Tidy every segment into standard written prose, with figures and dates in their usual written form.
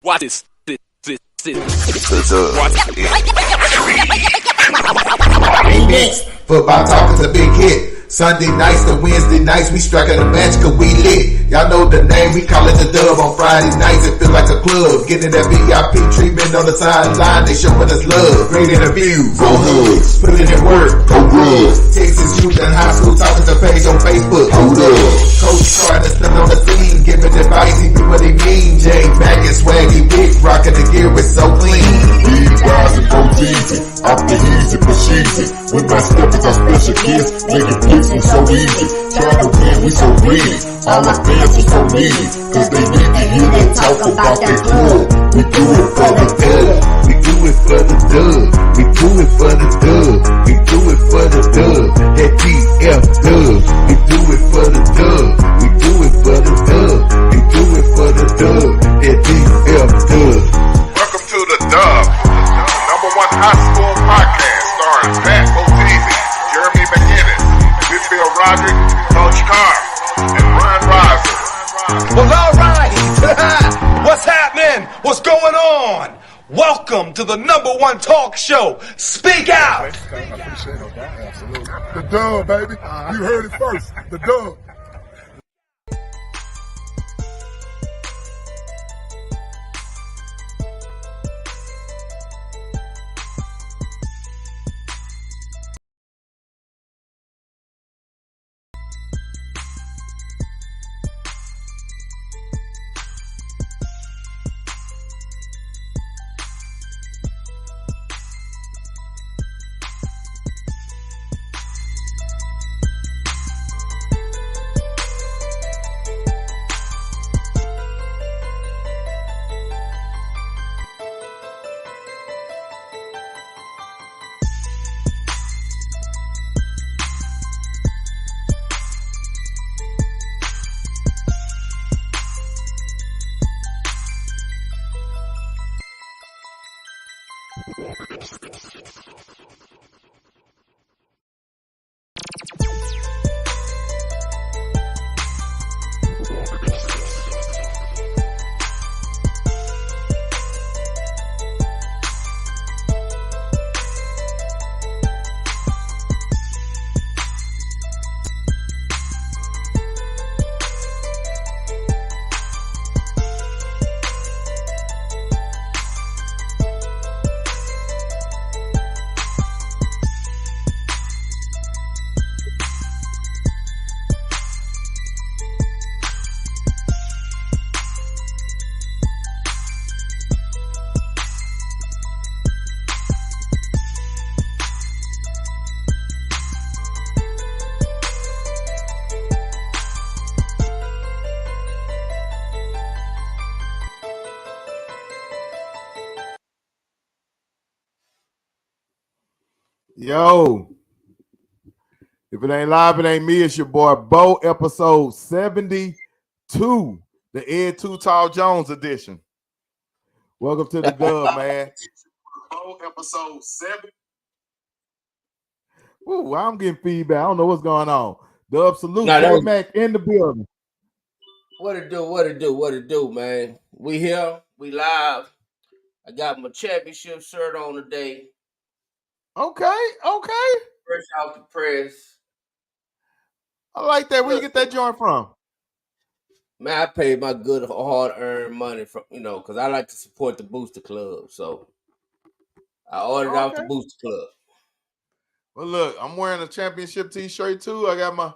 Watch this. Next, football talk is a big hit. Sunday nights to Wednesday nights, we striking a match cause we lit. Y'all know the name, we call it the Dub. On Friday nights, it feel like a club. Getting that VIP treatment on the sideline, they showing us love. Great interviews, go hugs, putting in work, go grubs. Texas youth and high school talking to page on Facebook, hold up. Coach trying to stand on the scene, giving advice, he do what he mean. Jay Mack and Swaggy Big, rocking the gear, it's so clean. Lead rise and go easy, off the easy, push easy. With my steppers, our special kids, making places so easy. Trying to win, we so greedy. All our fans are so needy, cause they need to hear them talk about that club. We do it for the dub. We do it for the dub. We do it for the dub. We do it for the dub. That DF dub. We do it for the dub. We do it for the dub. We do it for the dub. That DF dub. Welcome to the Dub, number one high school podcast starring Pat O'Teasy, Jeremy McGinnis, Whitfield Roderick, Coach Carr, and Ryan Riser. Well, all right. What's happening? What's going on? Welcome to the number one talk show. Speak out. The Dub, baby. You heard it first. The Dub. Yo, if it ain't live, it ain't me. It's your boy Bo, episode 72, the Ed Too Tall Jones edition. Welcome to the Dub, man. Bo, episode 7. Ooh, I'm getting feedback. I don't know what's going on. Dub, salute. No, Mac in the building. What it do, man? We here, we live. I got my championship shirt on today. Okay. Fresh out the press. I like that. Where you get that joint from? Man, I paid my good hard-earned money from, because I like to support the Booster Club. So I ordered out the Booster Club. Well, look, I'm wearing a championship t-shirt too. I got my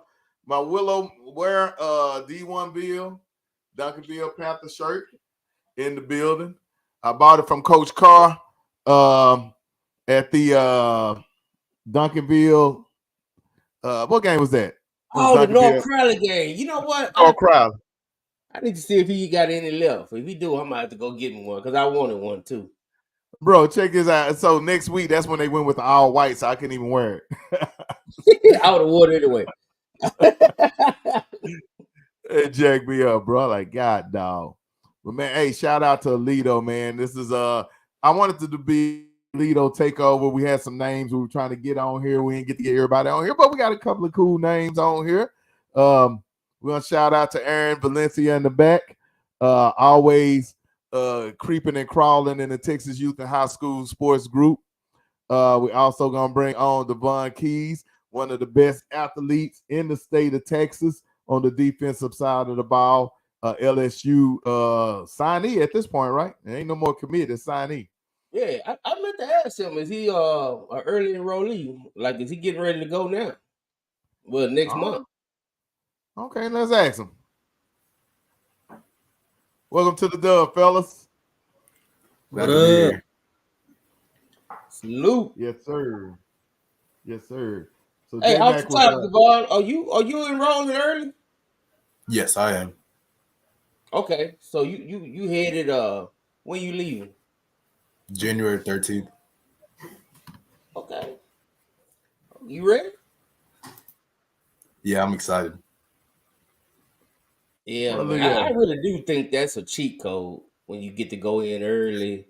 Willow wear D1 Bill, Duncanville Panther shirt in the building. I bought it from Coach Carr at the Duncanville. What game was that? The North Crowley game. You know what? North Crowley. I need to see if he got any left. If he do, I might have to go get me one because I wanted one too. Bro, check this out. So next week, that's when they went with the all white, so I couldn't even wear it. I would have worn it anyway. It jacked me up, bro. Like, God, dog. But man, hey, shout out to ALEDO, man. This is I wanted to be ALEDO takeover. We had some names we were trying to get on here. We didn't get to get everybody on here, but we got a couple of cool names on here. We're gonna shout out to Aaron Valencia in the back. Always creeping and crawling in the Texas Youth and High School Sports Group. We also gonna bring on DAVHON Keys, one of the best athletes in the state of Texas on the defensive side of the ball. LSU signee at this point, right? There ain't no more committed signee. Yeah, I meant to ask him, is he an early enrollee? Like, is he getting ready to go now? Well, next month. Okay, let's ask him. Welcome to the Dub, fellas. What up? Salute. Yes, sir. Yes, sir. So hey, off the top, DAVHON, are you enrolling early? Yes, I am. Okay, so you headed when you leaving? January 13th. Okay. You ready? Yeah, I'm excited. Yeah, man, I really do think that's a cheat code when you get to go in early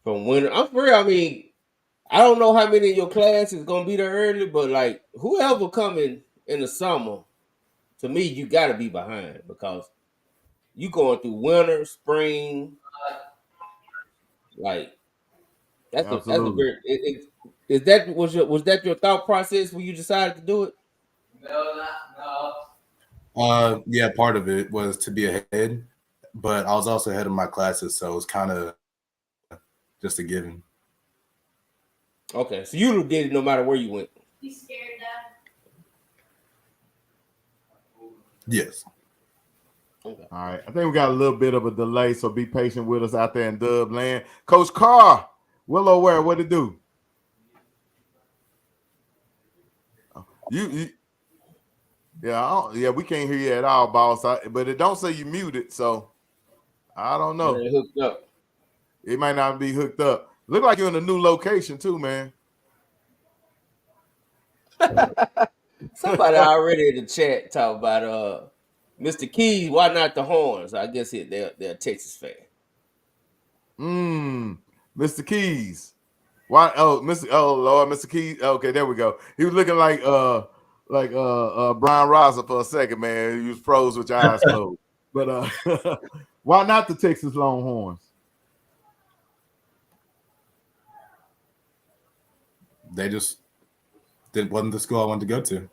from winter. I'm for real. I mean, I don't know how many of your class is gonna be there early, but like whoever coming in the summer, to me, you gotta be behind because you going through winter, spring, like that's a very. Was that your thought process when you decided to do it? No. Yeah, part of it was to be ahead, but I was also ahead of my classes, so it was kind of just a given. Okay, so you did it no matter where you went. You scared them? Yes. Okay. All right. I think we got a little bit of a delay, so be patient with us out there in Dub land. Coach Carr, Willow Ware, what it do? Yeah, we can't hear you at all, boss. But it don't say you muted, so I don't know. It hooked up. It might not be hooked up. Look like you're in a new location too, man. Somebody already in the chat talk about Mr. Keys. Why not the horns? I guess they're a Texas fan. Mr. Keys. Why? Oh, Mr. Keys. Okay, there we go. He was looking like Brian Rosser for a second, man. He was froze with your eyes closed. But why not the Texas Longhorns? They just wasn't the school I wanted to go to.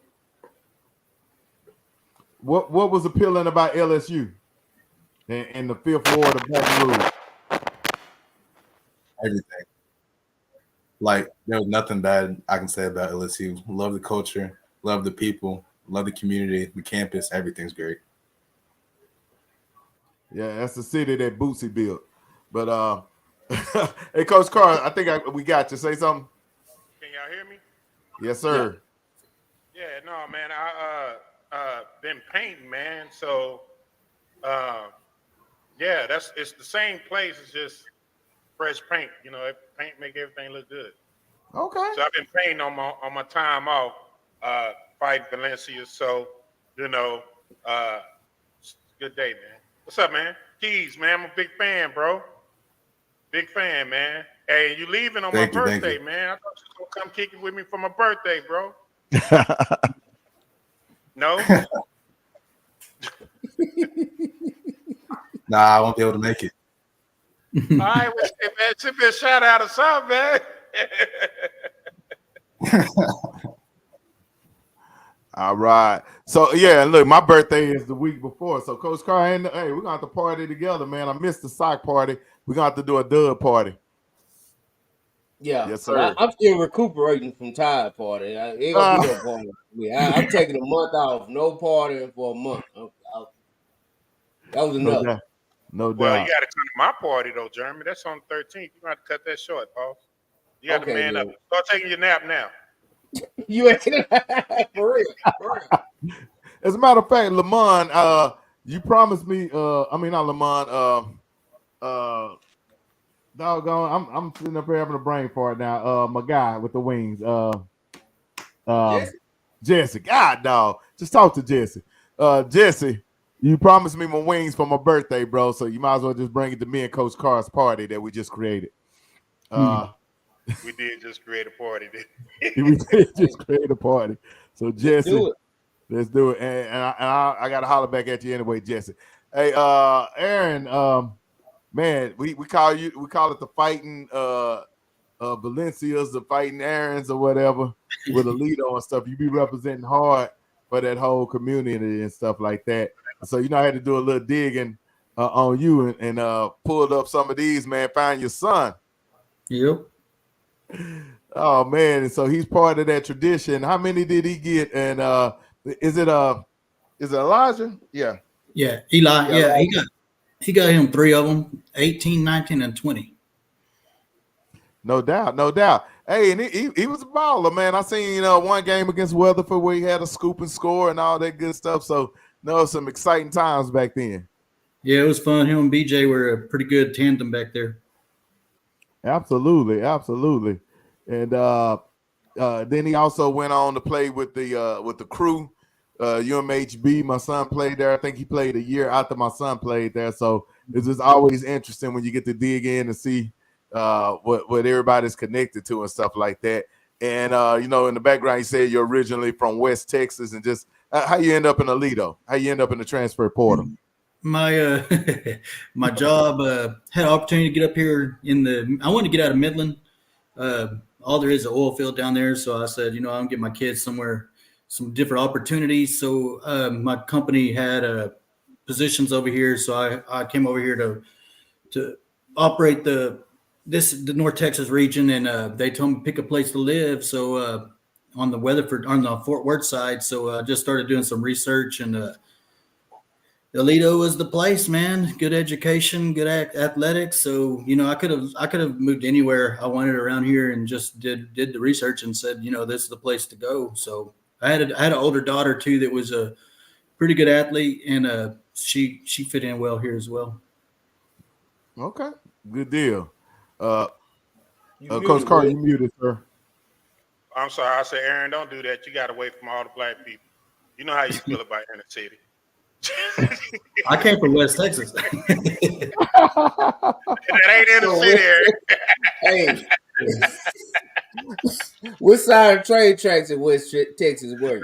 What was appealing about LSU and the Fifth Ward of Baton Rouge? Everything. Like, there was nothing bad I can say about LSU. Love the culture, love the people, love the community, the campus. Everything's great. Yeah, that's the city that Bootsy built. But hey, Coach Carr, I think we got you. Say something. Can y'all hear me? Yes, sir. Yeah, no, man. I been painting, man. So yeah, it's the same place. It's just fresh paint. You know, paint make everything look good. Okay. So I've been painting on my time off, fighting Valencia. So, you know, it's a good day, man. What's up, man? Keys, man. I'm a big fan, bro. Big fan, man. Hey, you leaving on my birthday, man. I thought you was gonna come kick it with me for my birthday, bro. No? Nah, I won't be able to make it. All right, well, man, it should be a shout out or something, man. All right. So yeah, look, my birthday is the week before. So Coach Carr, hey, we're gonna have to party together, man. I missed the sock party. We're gonna have to do a dub party. Yeah, yes, sir. I'm still recuperating from Tide party. Ain't gonna be no party. I'm taking a month off, no partying for a month. That was enough. No doubt. Well, you got to come to my party though, Jeremy. That's on the 13th. You got to cut that short, boss. You got to man up. Start taking your nap now. You ain't for real. As a matter of fact, Lamont, you promised me. Not Lamont. Doggone, I'm sitting up here having a brain fart now. My guy with the wings. Jesse. God, dog. Just talk to Jesse. Jesse, you promised me my wings for my birthday, bro. So you might as well just bring it to me and Coach Carr's party that we just created. We did just create a party. We did just create a party. So Jesse, let's do it. And I got to holler back at you anyway, Jesse. Hey, Aaron. man, we call it the fighting Valencias, the fighting Aaron's or whatever with ALEDO and stuff. You be representing hard for that whole community and stuff like that. So I had to do a little digging on you and pulled up some of these, man. Find your son. Yep. Oh man, and so he's part of that tradition. How many did he get? And is it Elijah? Yeah. Yeah, Eli. Yeah, he got him 3 of them, 18, 19, and 20. No doubt, no doubt. Hey, and he was a baller, man. I seen one game against Weatherford where he had a scoop and score and all that good stuff. So some exciting times back then. Yeah, it was fun. Him and BJ were a pretty good tandem back there. Absolutely, absolutely. And then he also went on to play with the crew, UMHB. My son played there. I think he played a year after my son played there. So it's just always interesting when you get to dig in and see what everybody's connected to and stuff like that. And in the background, you said you're originally from West Texas, and just how you end up in ALEDO, how you end up in the transfer portal. My my job had an opportunity to get up here I wanted to get out of Midland. All there is an oil field down there, so I said, I'm gonna get my kids somewhere, some different opportunities. So my company had positions over here, so I came over here to operate the North Texas region, and they told me to pick a place to live. So on the Fort Worth side, so I just started doing some research, and ALEDO was the place, man. Good education, good athletics. So I could have moved anywhere I wanted around here, and just did the research and said, this is the place to go. So I had an older daughter too that was a pretty good athlete, and she fit in well here as well. Okay, good deal. Coach Carr, you muted, sir. I'm sorry. I said, Aaron, don't do that. You got away from all the black people. You know how you feel about inner city. I came from West Texas. That ain't in the city. Hey, what side of train tracks in West Texas were you? You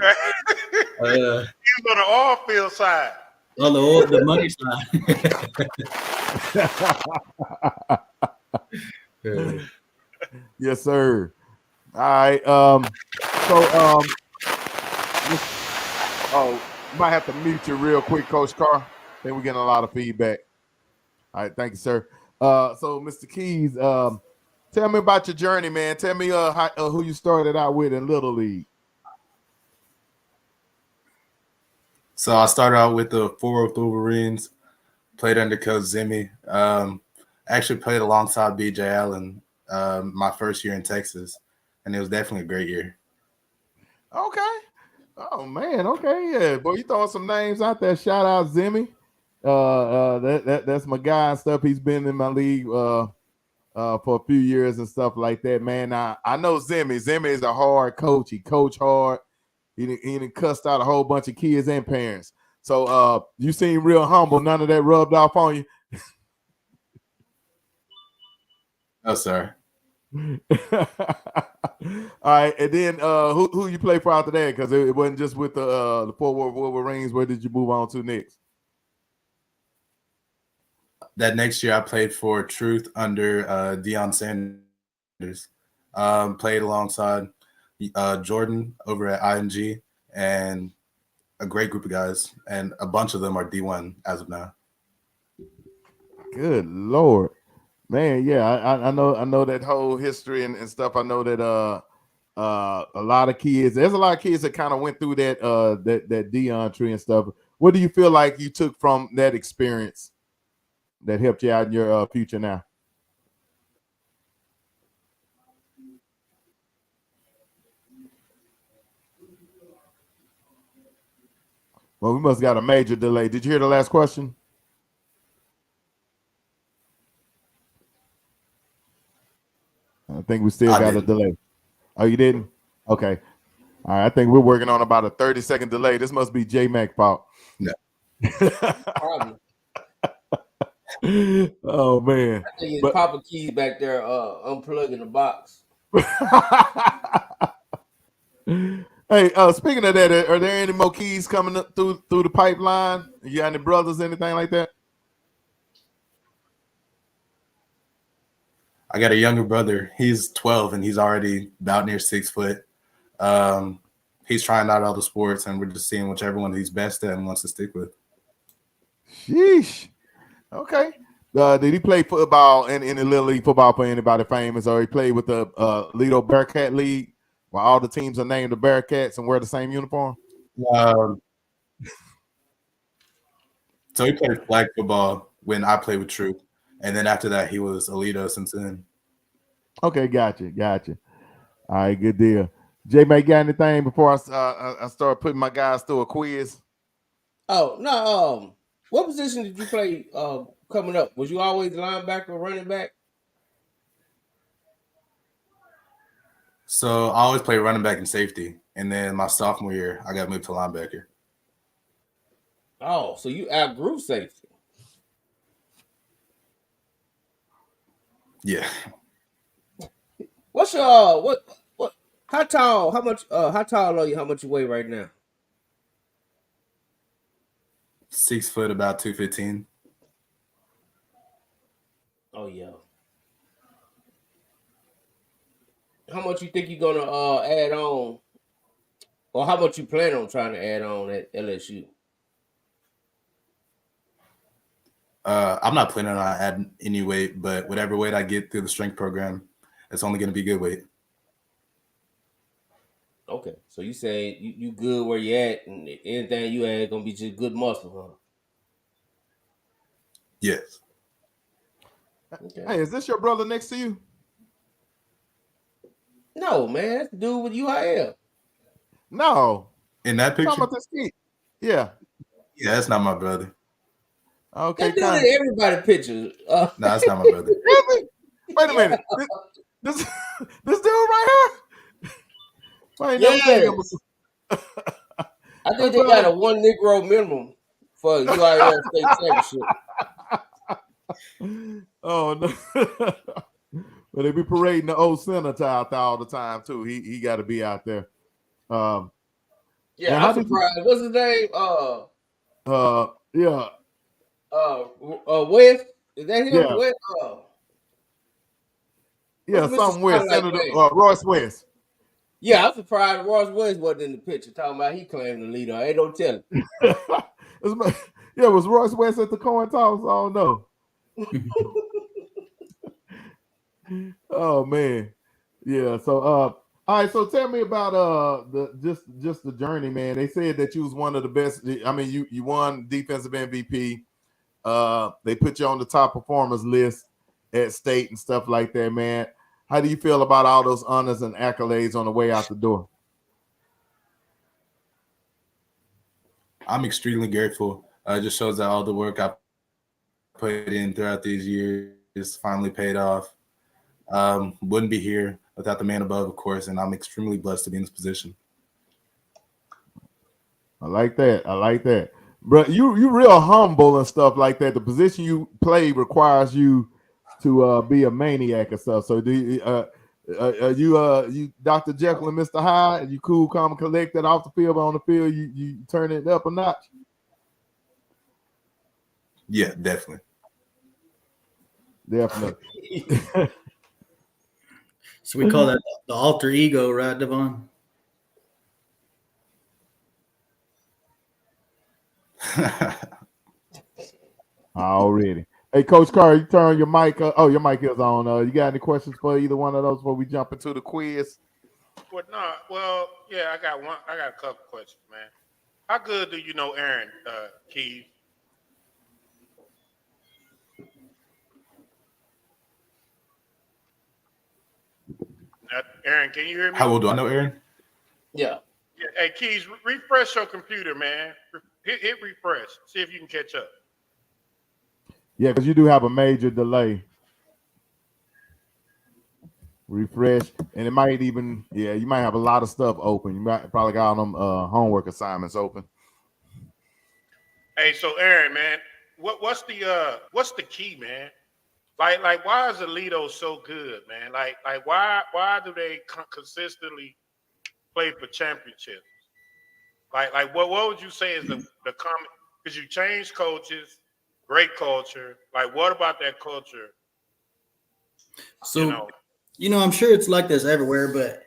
was on the oil field side. On the money side. Yes, sir. All right. Might have to mute you real quick, Coach Carr. I think we're getting a lot of feedback. All right, thank you, sir. So Mr. Keys, tell me about your journey, man. Tell me who you started out with in Little League. So I started out with the Fort Worth Wolverines, played under Coach Zimmy. Actually played alongside BJ Allen my first year in Texas, and it was definitely a great year. Okay. Oh man, okay, yeah, boy, you throwing some names out there. Shout out Zimmy. That's my guy and stuff. He's been in my league for a few years and stuff like that. Man, I know Zimmy. Zimmy is a hard coach. He coach hard. He done cussed out a whole bunch of kids and parents. So you seem real humble. None of that rubbed off on you. No, sir. All right, and then who you play for after that? Because it wasn't just with the Fort Worth Wolverines. Where did you move on to next? That next year, I played for Truth under Deion Sanders. Played alongside Jordan over at ING, and a great group of guys, and a bunch of them are D1 as of now. Good Lord. Man, yeah, I know that whole history and stuff. I know that a lot of kids, there's a lot of kids that kind of went through that Deion tree and stuff. What do you feel like you took from that experience that helped you out in your future now? Well, we must have got a major delay. Did you hear the last question? I think we still got a delay. Oh, you didn't? Okay. All right. I think we're working on about a 30-second delay. This must be J-Mac fault. No. Probably. Oh, man. I think it's Papa Keys back there unplugging the box. Hey, speaking of that, are there any more keys coming up through the pipeline? You got any brothers, anything like that? I got a younger brother. He's 12 and he's already about near 6 foot. He's trying out all the sports, and we're just seeing whichever one he's best at and wants to stick with. Sheesh. Okay. Did he play football in the Little League football for anybody famous, or he played with the ALEDO Bearcat League, where all the teams are named the Bearcats and wear the same uniform? Um, so he played flag football when I played with Truth, and then after that he was ALEDO since then. Okay, gotcha. All right, good deal. J May, got anything before I start putting my guys through a quiz? Oh no. What position did you play coming up? Was you always linebacker or running back? So I always played running back and safety, and then my sophomore year I got moved to linebacker. Oh, so you outgrew safety. Yeah. What's your what? How tall? How tall are you? How much you weigh right now? 6 foot, about 215. Oh yeah. How much you think you're gonna add on, or how much you plan on trying to add on at LSU? I'm not planning on adding any weight, but whatever weight I get through the strength program, it's only going to be good weight. Okay, so you say you good where you at, and anything you add gonna be just good muscle, huh? Yes. Okay. Hey, is this your brother next to you? No, man, that's the dude with UIL. No. In that Talking picture? about this kid. Yeah. Yeah, that's not my brother. Okay. That dude in everybody picture. No, that's not my brother. Really? Wait a minute. This dude right here? I ain't never seen him before. I think they got a 1 Negro minimum for UIL state championship. Oh no. But they be parading the old senator out there all the time too. He got to be out there. Yeah, I'm surprised. What's his name? Yeah. West. Is that him? Yeah. West? Yeah, something West. Senator Royce West. Yeah, I'm surprised Royce West wasn't in the picture talking about he claimed the leader. Ain't no telling. Yeah, was Royce West at the coin toss? I don't know. Oh man. Yeah. So all right, so tell me about just the journey, man. They said that you was one of the best. I mean, you won defensive MVP. They put you on the top performers list at state and stuff like that, man. How do you feel about all those honors and accolades on the way out the door? I'm extremely grateful. It just shows that all the work I put in throughout these years finally paid off. Wouldn't be here without the man above, of course, and I'm extremely blessed to be in this position. I like that. But you real humble and stuff like that. The position you play requires you to be a maniac and stuff. So do you Dr. Jekyll and Mr. Hyde? You cool, calm, and collected off the field, but on the field you turn it up a notch? Yeah, definitely. So we call that the alter ego, right, DAVHON? Already. Hey, Coach Carr, you turn your mic. Your mic is on. You got any questions for either one of those before we jump into the quiz? Yeah, I got a couple questions, man. How good do you know Aaron Keys? Aaron, can you hear me? How well do I know Aaron? Yeah. Hey, Keys, refresh your computer, man. Hit refresh. See if you can catch up. Yeah, because you do have a major delay. Refresh, and it might even, you might have a lot of stuff open. You might probably got all them homework assignments open. Hey, so Aaron, man, what's the key, man? Like, why is ALEDO so good, man? Like, why do they consistently play for championships? Like, what would you say is the common? Because you changed coaches, great culture. Like, what about that culture So, I'm sure it's like this everywhere, but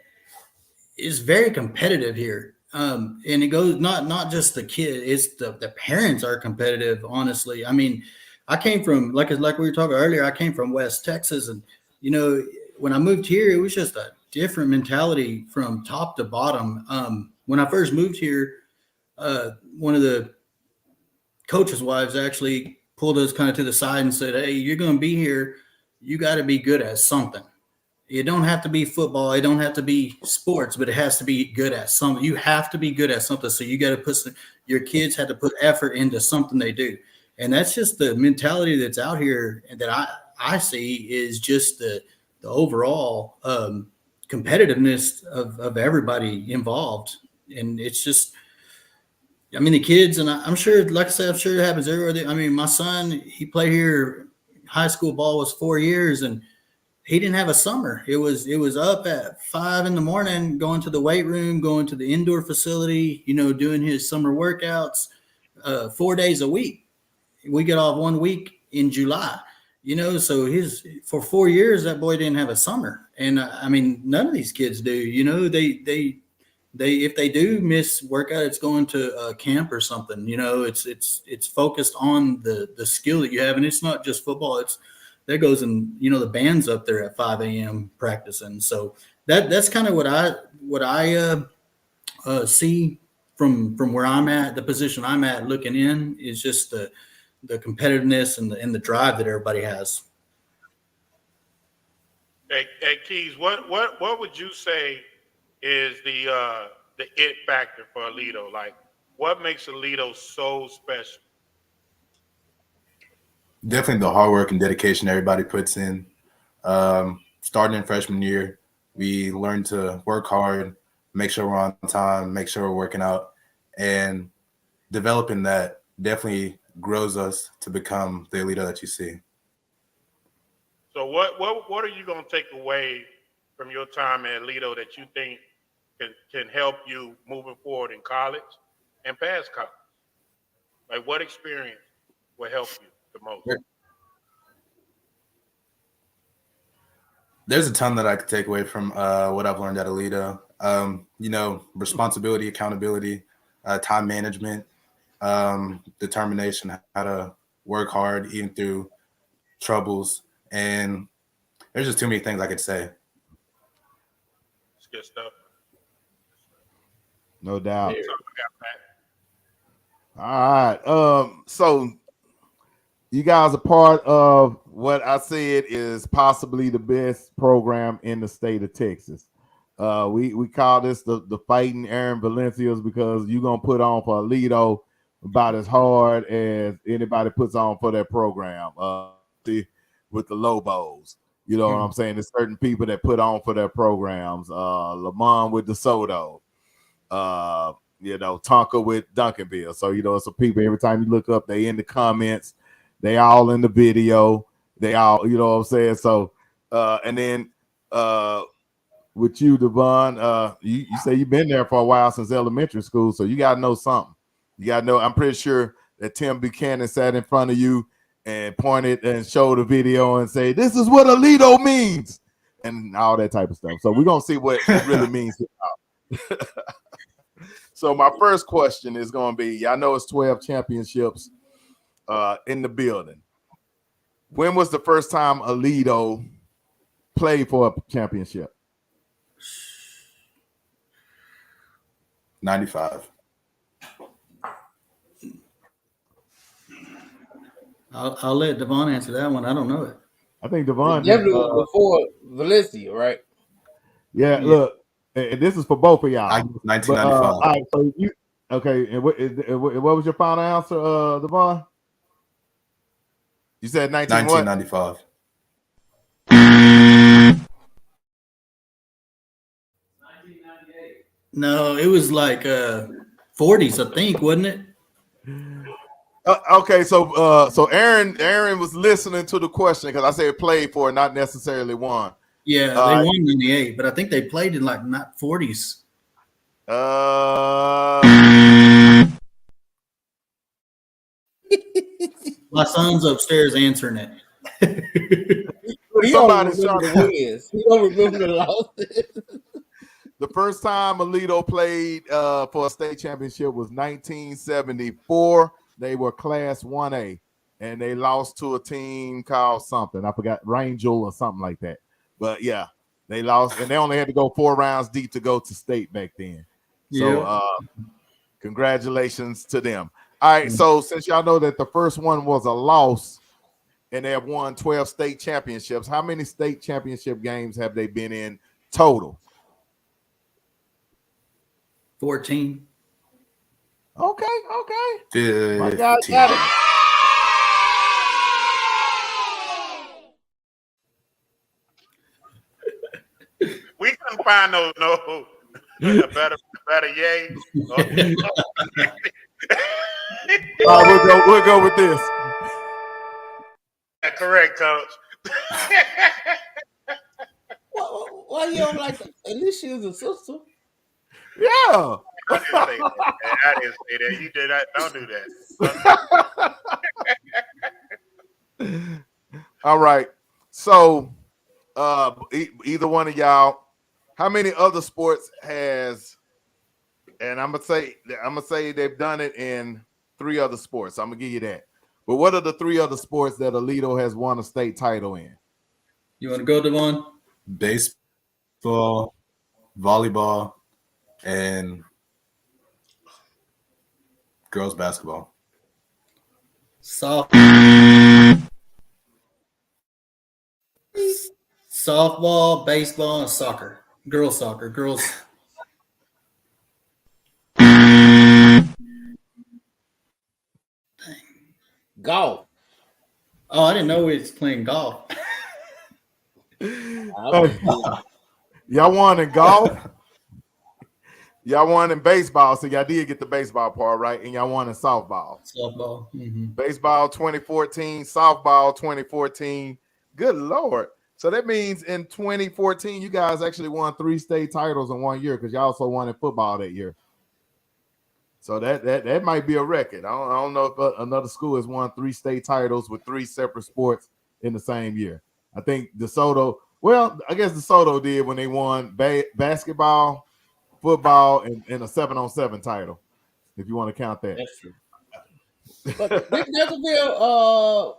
it's very competitive here. And it goes not just the kid, it's the parents are competitive, honestly. I mean, I came from, like we were talking earlier, I came from West Texas, and when I moved here, it was just a different mentality from top to bottom. When I first moved here, one of the coach's wives actually pulled us kind of to the side and said, "Hey, you're going to be here. You got to be good at something. It don't have to be football. It don't have to be sports, but it has to be good at something. You have to be good at something. So you got to your kids have to put effort into something they do." And that's just the mentality that's out here, and that I see is just the overall competitiveness of everybody involved. And it's just, I mean, the kids, and I'm sure, like I said, I'm sure it happens everywhere. I mean, my son, he played here. High school ball was 4 years, and he didn't have a summer. It was up at 5 a.m, going to the weight room, going to the indoor facility, doing his summer workouts, 4 days a week. We get off 1 week in July, so for 4 years, that boy didn't have a summer. And I mean, none of these kids do, they if they do miss workout, it's going to a camp or something, it's focused on the skill that you have. And it's not just football. That goes in, the band's up there at 5 a.m. practicing. So that's kind of what I see from where I'm at, the position I'm at, looking in, is just the competitiveness and the drive that everybody has. Hey, Keys, what would you say is the it factor for ALEDO? Like, what makes ALEDO so special? Definitely the hard work and dedication everybody puts in. Starting in freshman year, we learn to work hard, make sure we're on time, make sure we're working out, and developing that definitely grows us to become the ALEDO that you see. So what are you going to take away from your time at ALEDO that you think can help you moving forward in college and past college? Like, what experience will help you the most? There's a ton that I could take away from what I've learned at ALEDO. Responsibility, accountability, time management, determination, how to work hard even through troubles. And there's just too many things I could say. It's good stuff. No doubt. All right. So you guys are part of what I said is possibly the best program in the state of Texas. We call this the Fighting Aaron Valencias, because you're gonna put on for ALEDO about as hard as anybody puts on for their program. With the Lobos, you know what I'm saying? There's certain people that put on for their programs. Lamont with DeSoto, Tonka with Duncanville. So some people, every time you look up, they in the comments, they all in the video, they all, you know what I'm saying? So and then with you, DAVHON, you say you've been there for a while, since elementary school, so you gotta know something. You gotta know. I'm pretty sure that Tim Buchanan sat in front of you and pointed and showed a video and say, "This is what ALEDO means," and all that type of stuff. So we're gonna see what it really means. So my first question is gonna be, I know it's 12 championships in the building. When was the first time ALEDO played for a championship? 95. I'll let DAVHON answer that one. I don't know it. I think DAVHON definitely was before Valencia, right? Yeah, look, and this is for both of y'all. 1995. All right, so you okay? And what was your final answer, DAVHON? You said 1995. No, it was like 40s, I think, wasn't it? Okay, so Aaron was listening to the question, because I said played for, not necessarily won. Yeah, they won 98, but I think they played in like not 40s. My son's upstairs answering it. He somebody only remember the wins. He don't remember the losses. the first time ALEDO played for a state championship was 1974. They were Class 1A, and they lost to a team called something. I forgot, Rangel or something like that. But yeah, they lost, and they only had to go 4 rounds deep to go to state back then. So congratulations to them. All right, so since y'all know that the first one was a loss and they have won 12 state championships, how many state championship games have they been in total? 14. Okay. My 15. guy got it. We couldn't find no a better yay. All right, we'll go with this. Correct, Coach. Why you don't like that? At least she was a sister. Yeah. I didn't say that. I didn't say that. You did that. Don't do that. All right. So either one of y'all, how many other sports has, and I'm gonna say they've done it in 3 other sports. I'm gonna give you that. But what are the 3 other sports that ALEDO has won a state title in? You want to go, Devon? Baseball, volleyball, and girls basketball. Softball, baseball, and soccer. Girls soccer. Girls. Golf. Oh, I didn't know we was playing golf. Y'all won in golf. Y'all won in baseball, so y'all did get the baseball part right, and y'all won in softball. Softball. Mm-hmm. Baseball 2014, softball 2014. Good Lord. So that means in 2014, you guys actually won 3 state titles in 1 year because y'all also won in football that year. So that might be a record. I don't know if another school has won 3 state titles with 3 separate sports in the same year. I think DeSoto, well, I guess DeSoto did when they won basketball, football, and a 7-on-7 title, if you want to count that. That's true. But Jacksonville,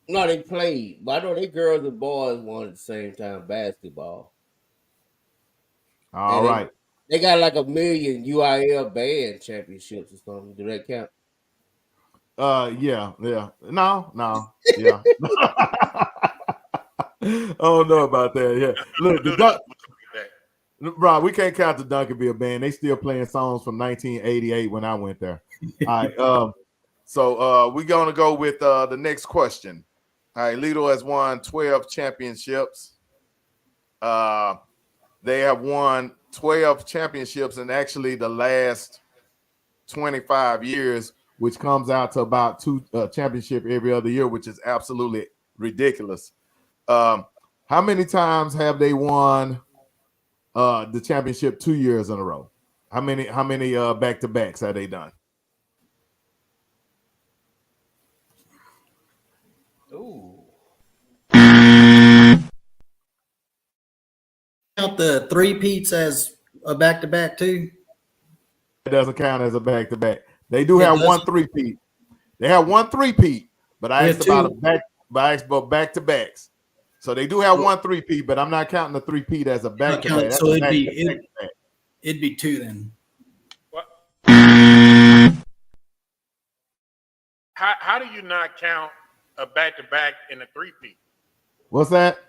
no, they played, but I know they girls and boys won at the same time basketball. All right. They got like 1 million UIL band championships or something. Do that count? Yeah. No. Yeah. I don't know about that. Yeah. Look, Rob, we can't count the Duncanville band. They still playing songs from 1988 when I went there. All right. So we're gonna go with the next question. All right, ALEDO has won 12 championships. They have won 12 championships in actually the last 25 years, which comes out to about 2 championship every other year, which is absolutely ridiculous. How many times have they won the championship 2 years in a row? How many back-to-backs have they done? Ooh. Count the 3-peats as a back-to-back too? It doesn't count as a back-to-back. They do have 1 3-peat. They have 1 3-peat, but I asked about back-to-backs. So they do have 1 3-peat, but I'm not counting the 3-peat as a back-to-back. So it'd be 2 then. What? How do you not count a back-to-back in a 3-peat? What's that?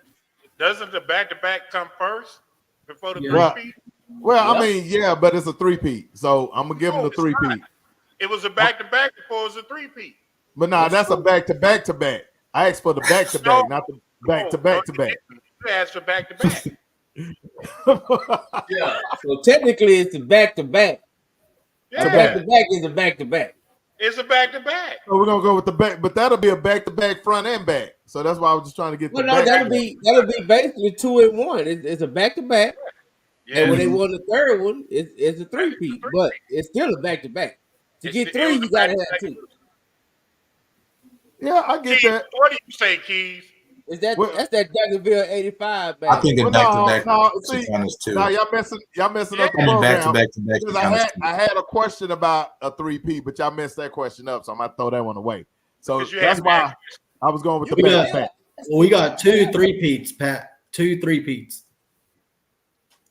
Doesn't the back-to-back come first before the Yeah. 3-peat? Well, I mean, yeah, but it's a 3-peat. So I'm going to give them the it's 3-peat. not. It was a back-to-back before it was a 3-peat. But no, that's a back-to-back-to-back. I asked for the back-to-back, not the back-to-back-to-back. You asked for back-to-back. Yeah. So technically, it's a back-to-back. Yeah. So back-to-back is a back-to-back. It's a back-to-back. So we're gonna go with the back, but that'll be a back-to-back front and back. So that's why I was just trying to get. Well, no, that'll be basically 2 in 1. It's a back-to-back, and when they won the third one, it's a 3-peat, but it's still a back-to-back. To get 3, you gotta have 2. Yeah, I get Keys, that. what do you say, Keys? Is that Well- that's that Duncanville 85 I back? think Well, that back to back see, should count as two. now y'all messing up the I mean, back to program. back to back Because should count as two. I had a question about a 3P, but y'all messed that question up, so I'm gonna throw that one away. So 'Cause you that's had why I was going with the We back got, to back. well, we got 2 3-peats, Pat. 2 3-peats.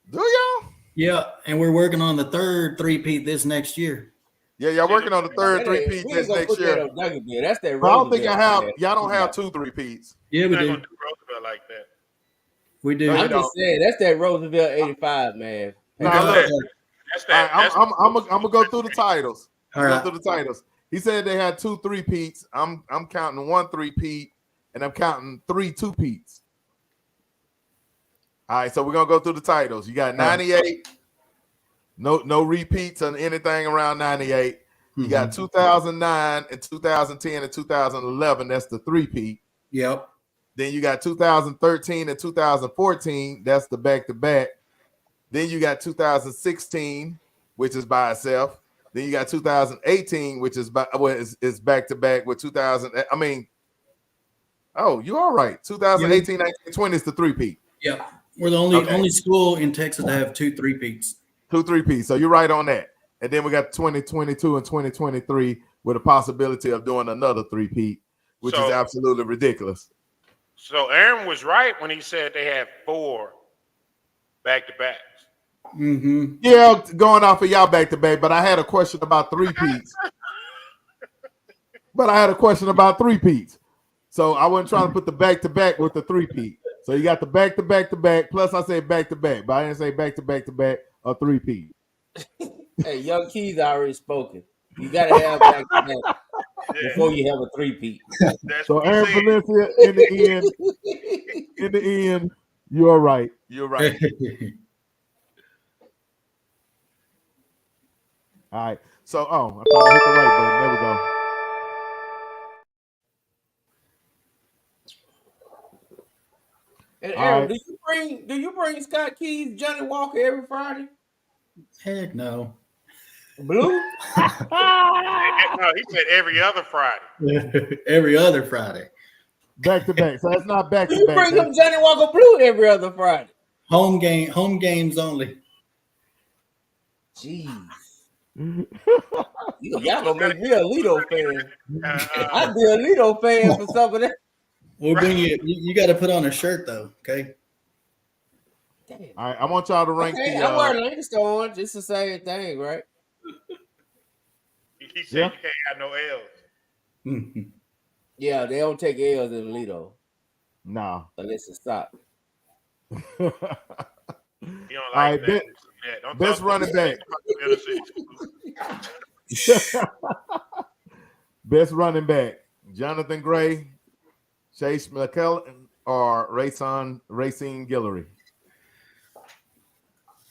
Do y'all? Yeah, and we're working on the 3rd 3-peat this next year. Yeah, y'all working on the third That ain't- 3P we ain't this gonna next put that year. on Duncanville. That's that. But I don't think Roosevelt, I have. man. Y'all don't have 2 3Ps. Yeah, You're we not do. gonna do Roosevelt like that. We do. No, you I'm just saying that's that Roosevelt 85, man. Now Okay. look, That's that. I'm gonna go through the titles. All right. Go through the titles. He said they had 2 3Ps. I'm counting 1 3P, and I'm counting 3 2Ps. All right, so we're gonna go through the titles. You got 98. No repeats on anything around 98. You got 2009 and 2010 and 2011. That's the 3P. Yep. Then you got 2013 and 2014. That's the back-to-back. Then you got 2016, which is by itself. Then you got 2018, which is is back-to-back with 2000. I mean, oh, you all right. 2018, 19, 20 is the 3P. Yep. We're the only Okay. school in Texas to have 2 3-peats. 2 3P. So you're right on that. And then we got 2022 and 2023 with a possibility of doing another 3P, which is So- absolutely ridiculous. So Aaron was right when he said they had 4 back-to-backs. Mm-hmm. Yeah, going off of y'all back-to-back, but I had a question about 3Ps. So I wasn't trying to put the back-to-back with the 3P. So you got the back-to-back-to-back, plus I said back-to-back, but I didn't say back-to-back-to-back or 3P. Hey, Young Keys already spoken. You gotta have back to back before you have a 3-peat. That's So what he Aaron said. Valencia, in the end, you are right. You're right. All right. So, I thought I hit the right button. There we go. And All Aaron, right. do you bring Scott Keys, Johnny Walker every Friday? Heck no. Blue? No, he said every other Friday. Every other Friday. Back-to-back. So that's not You back-to-back. bring him Johnny Walker Blue every other Friday. Home games only. Jeez. Y'all gonna make me a Lido fan. I'd be a Lido fan for some of that. We'll bring you. You got to put on a shirt though. Okay. Damn. All right. I want y'all to rank Okay, the I wear Lancaster. It's the same thing, right? He said Yeah. you can't have no L's. Yeah, they don't take L's in Lido No. unless it's stop. He don't like right, that. Don't best talk running back. about the Best running back. Jonathan Gray, Chase McKellen, or Racine Guillory.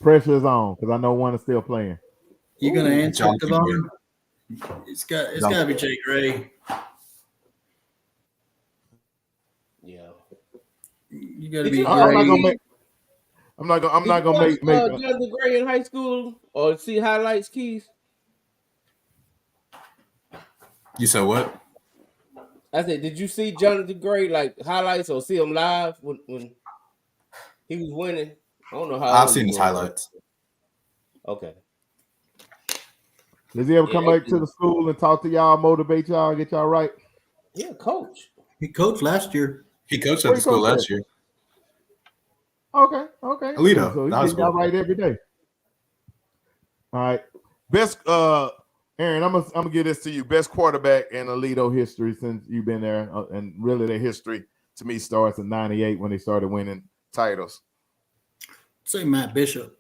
Pressure is on because I know one is still playing. You gonna answer John Devon? It's got to be Jay Gray. Yeah. You got to Did be you- Gray. I'm not gonna make. I'm not gonna make. Jonathan Gray in high school or see highlights, Keys? You said what? I said, did you see Jonathan Gray like highlights or see him live when he was winning? I don't know how. I've old seen he his was. highlights. Okay. Does he ever come Yeah, back to the school and talk to y'all, motivate y'all, get y'all right? Yeah, coach. He coached last year. He coached Where at the he school coached last at? year. Okay. ALEDO, So he high get y'all school. right every day. All right. Best Aaron, I'm gonna give this to you. Best quarterback in ALEDO history since you've been there, and really their history to me starts in '98 when they started winning titles. Say Matt Bishop.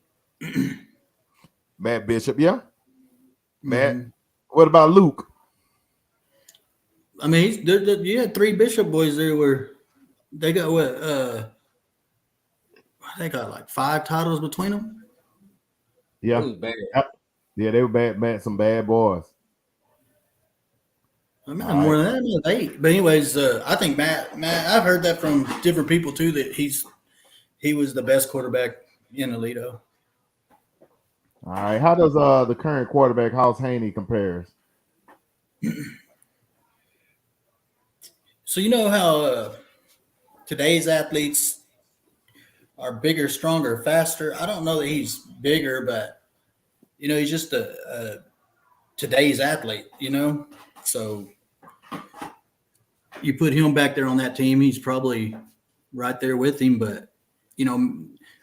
Matt Bishop, yeah. Matt. Mhm. What about Luke? I mean, you had 3 Bishop boys there where they got what? They got like 5 titles between them. It Yeah, was bad. yeah, they were bad, some bad boys. I mean, All more than that, 8. But anyways, I think Matt. I've heard that from different people too that he was the best quarterback in ALEDO. All right, how does the current quarterback House Haney compares? So you know how today's athletes are bigger, stronger, faster. I don't know that he's bigger, but he's just a today's athlete. So you put him back there on that team, he's probably right there with him. But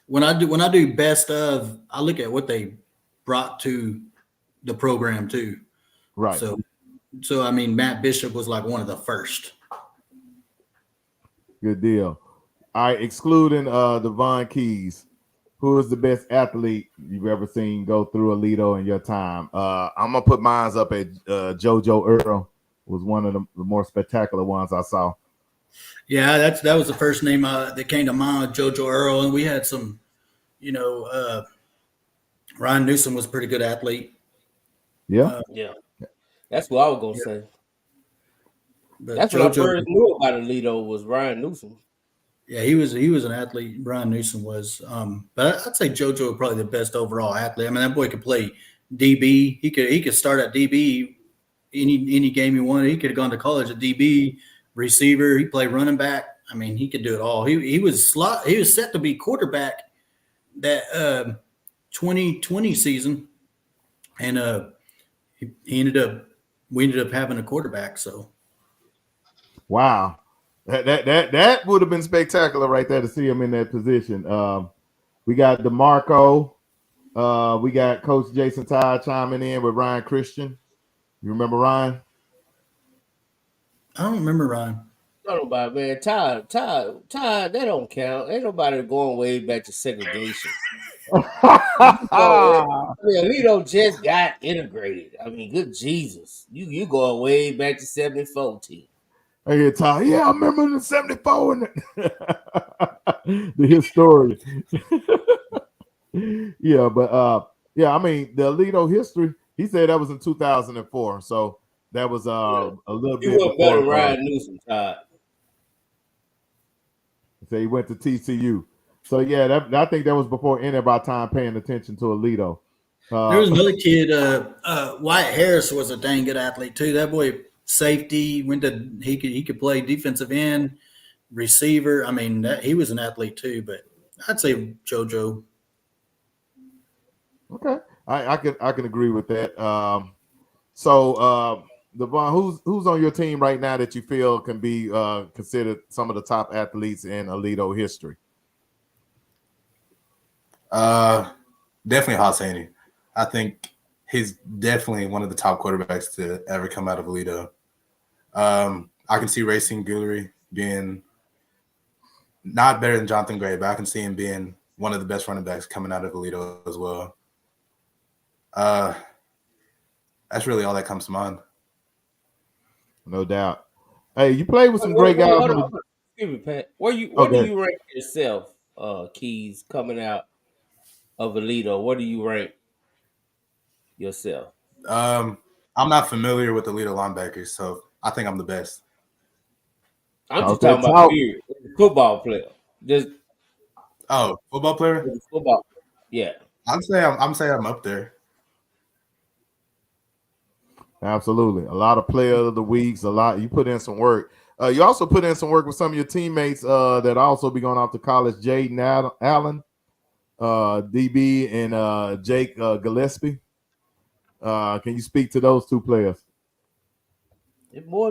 when I do best of, I look at what they brought to the program too. Right. So I mean, Matt Bishop was like one of the first. Good deal. All right, excluding DAVHON Keys, who is the best athlete you've ever seen go through ALEDO in your time? I'm gonna put mine up at JoJo Earl. Was one of the more spectacular ones I saw. Yeah, that was the first name that came to mind, JoJo Earl, and we had some, Ryan Newsom was a pretty good athlete. Yeah, Yeah, that's what I was gonna say. But That's what I first knew about ALEDO was Ryan Newsom. Yeah, he was an athlete. Brian Newsom was, but I'd say JoJo was probably the best overall athlete. I mean, that boy could play DB. He could start at DB any game he wanted. He could have gone to college at DB, receiver. He played running back. I mean, he could do it all. He was set to be quarterback that 2020 season, and we ended up having a quarterback. So wow. That would have been spectacular right there to see him in that position. We got DeMarco. We got Coach Jason Todd chiming in with Ryan Christian. You remember Ryan? I don't remember Ryan. Talk about, man, Todd, that don't count. Ain't nobody going way back to segregation. ALEDO just got integrated. I mean, good Jesus. You going way back to 74 team. Hey, Todd. Yeah, I remember the 74 and the history. Yeah, but yeah, I mean the ALEDO history. He said that was in 2004, so that was a little bit. He was better than Ryan Newsom, Todd. So he went to TCU. So yeah, I think that was before any of our time paying attention to ALEDO. There was another kid, Wyatt Harris was a dang good athlete too. That boy. Safety he could play defensive end, receiver. I mean, he was an athlete too, but I'd say JoJo. Okay, I can agree with that. So DAVHON, who's on your team right now that you feel can be considered some of the top athletes in ALEDO history? Definitely Hosseini. I think he's definitely one of the top quarterbacks to ever come out of ALEDO. I can see Racing Guillory being not better than Jonathan Gray, but I can see him being one of the best running backs coming out of ALEDO as well. That's really all that comes to mind. No doubt. Hey, you played with some great guys. Excuse me, Pat. Where do you rank yourself, Keys, coming out of ALEDO? What do you rank yourself? I'm not familiar with ALEDO linebackers, so I think I'm the best. I'm just talking about period. Football player. Football player? Football. Yeah. I'm saying I'm up there. Absolutely. A lot of player of the weeks, you put in some work. You also put in some work with some of your teammates that also be going off to college, Jaden Allen, DB, and Jake Gillespie. Can you speak to those two players?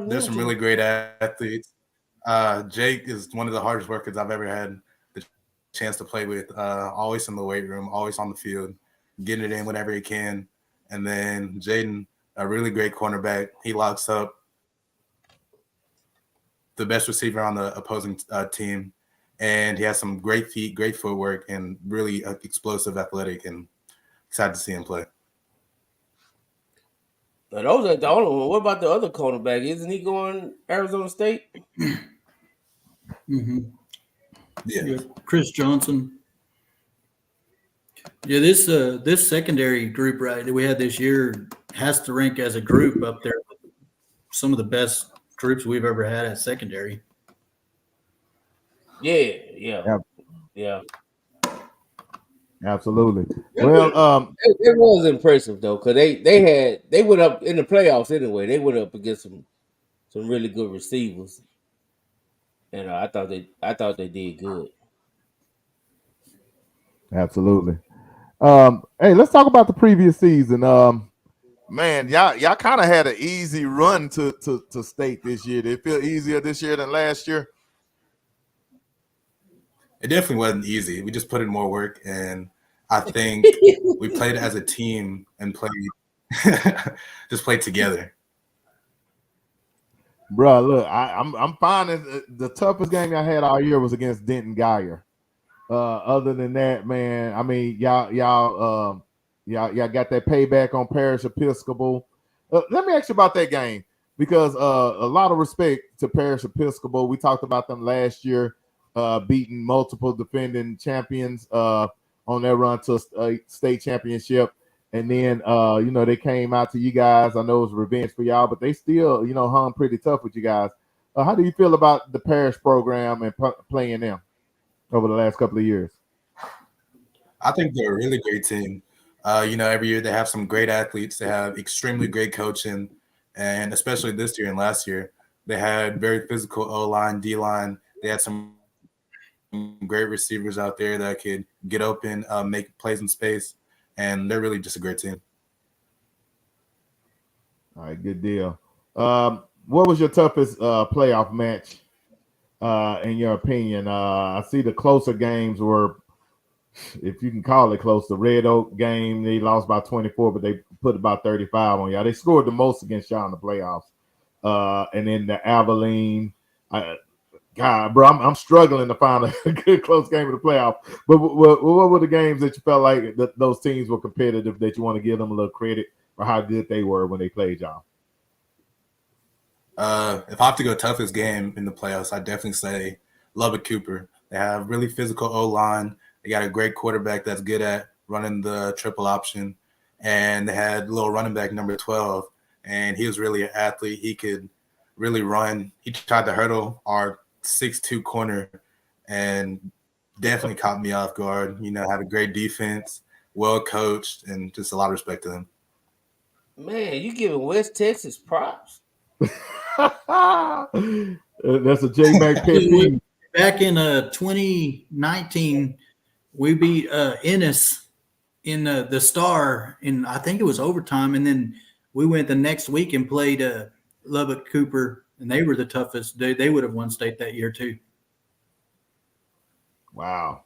There's some really great athletes. Jake is one of the hardest workers I've ever had the chance to play with. Always in the weight room, always on the field, getting it in whenever he can. And then Jaden, a really great cornerback. He locks up the best receiver on the opposing team. And he has some great feet, great footwork, and really explosive athletic. And excited to see him play. But those are the only one. What about the other cornerback? Isn't he going Arizona State? Mm-hmm. Yeah. Chris Johnson. Yeah, this secondary group that we had this year has to rank as a group up there with some of the best groups we've ever had at secondary. Yeah. Absolutely. Well, it was impressive though, because they went up in the playoffs anyway. They went up against some really good receivers, and I thought they did good. Absolutely. Hey, let's talk about the previous season. Man, y'all kind of had an easy run to state this year. Did it feel easier this year than last year? It definitely wasn't easy. We just put in more work, and I think we played as a team and played just played together. Bro, look, I'm finding the toughest game I had all year was against Denton Geyer. Other than that, man, I mean, y'all got that payback on Parish Episcopal. Let me ask you about that game because a lot of respect to Parish Episcopal. We talked about them last year, beating multiple defending champions on their run to a state championship. And then, they came out to you guys. I know it was revenge for y'all, but they still, hung pretty tough with you guys. How do you feel about the Parish program and playing them over the last couple of years? I think they're a really great team. Every year they have some great athletes. They have extremely great coaching, and especially this year and last year, they had very physical O-line, D-line. They had some great receivers out there that could get open, make plays in space, and they're really just a great team. All right, good deal. What was your toughest playoff match, in your opinion? I see the closer games were, if you can call it close, the Red Oak game, they lost by 24, but they put about 35 on y'all. They scored the most against y'all in the playoffs. And then the Abilene, God, bro, I'm struggling to find a good close game of the playoff. But what were the games that you felt like those teams were competitive that you want to give them a little credit for how good they were when they played y'all? If I have to go toughest game in the playoffs, I'd definitely say Lubbock Cooper. They have really physical O-line. They got a great quarterback that's good at running the triple option. And they had a little running back number 12, and he was really an athlete. He could really run. He tried to hurdle our 6'2" corner and definitely caught me off guard. Had a great defense, well coached, and just a lot of respect to him. Man, you giving West Texas props. That's a J-Mac pet peeve. Back in 2019, we beat Ennis in the Star, and I think it was overtime. And then we went the next week and played Lubbock Cooper, and they were the toughest. They would have won state that year too. Wow.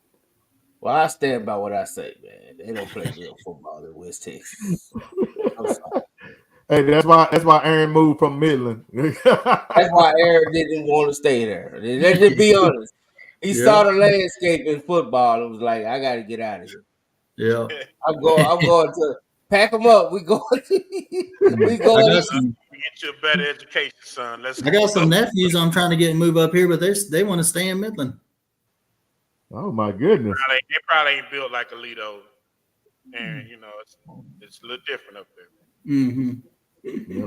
Well, I stand by what I say, man. They don't play real football in West Texas. I'm sorry. Hey, that's why Aaron moved from Midland. That's why Aaron didn't want to stay there. Let's just be honest. He saw the landscape in football and was like, I got to get out of here. Yeah. I'm going to pack them up. We going to get you a better education, son. I got some nephews I'm trying to get and move up here, but they want to stay in Midland. Oh my goodness. They probably ain't built like ALEDO. And it's a little different up there. Mm-hmm.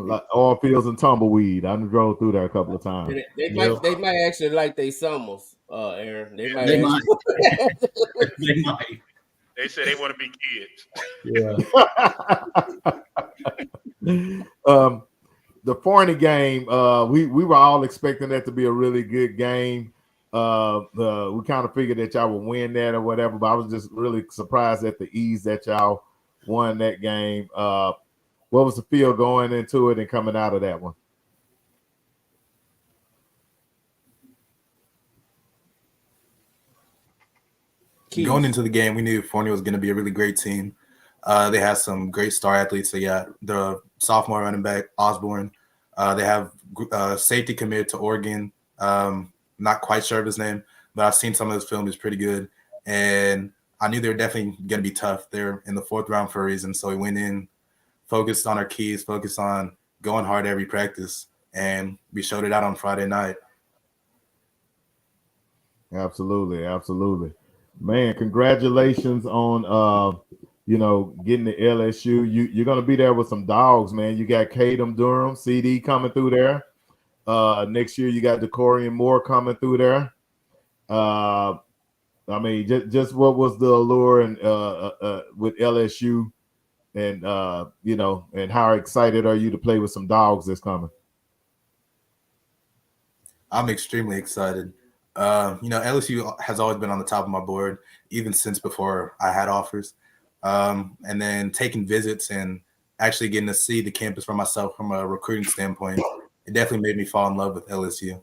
Like oil fields and tumbleweed. I drove through there a couple of times. They might actually like they summers, Aaron. They might. They might. They say they want to be kids. Yeah. The Forney game, we were all expecting that to be a really good game. We kind of figured that y'all would win that or whatever, but I was just really surprised at the ease that y'all won that game. What was the feel going into it and coming out of that one? Going into the game, we knew Forney was going to be a really great team. They have some great star athletes. They got the sophomore running back, Osborne. They have safety committed to Oregon. Not quite sure of his name, but I've seen some of his film. He's pretty good. And I knew they were definitely going to be tough. They're in the 4th round for a reason. So we went in, focused on our keys, focused on going hard every practice, and we showed it out on Friday night. Absolutely, absolutely. Man, congratulations on getting to LSU. You're gonna be there with some dogs, man. You got Kadem Durham, CD coming through there. Next year you got Decorian Moore coming through there. I mean, just what was the allure and with LSU, and and how excited are you to play with some dogs that's coming? I'm extremely excited. LSU has always been on the top of my board, even since before I had offers. And then taking visits and actually getting to see the campus for myself from a recruiting standpoint, it definitely made me fall in love with LSU.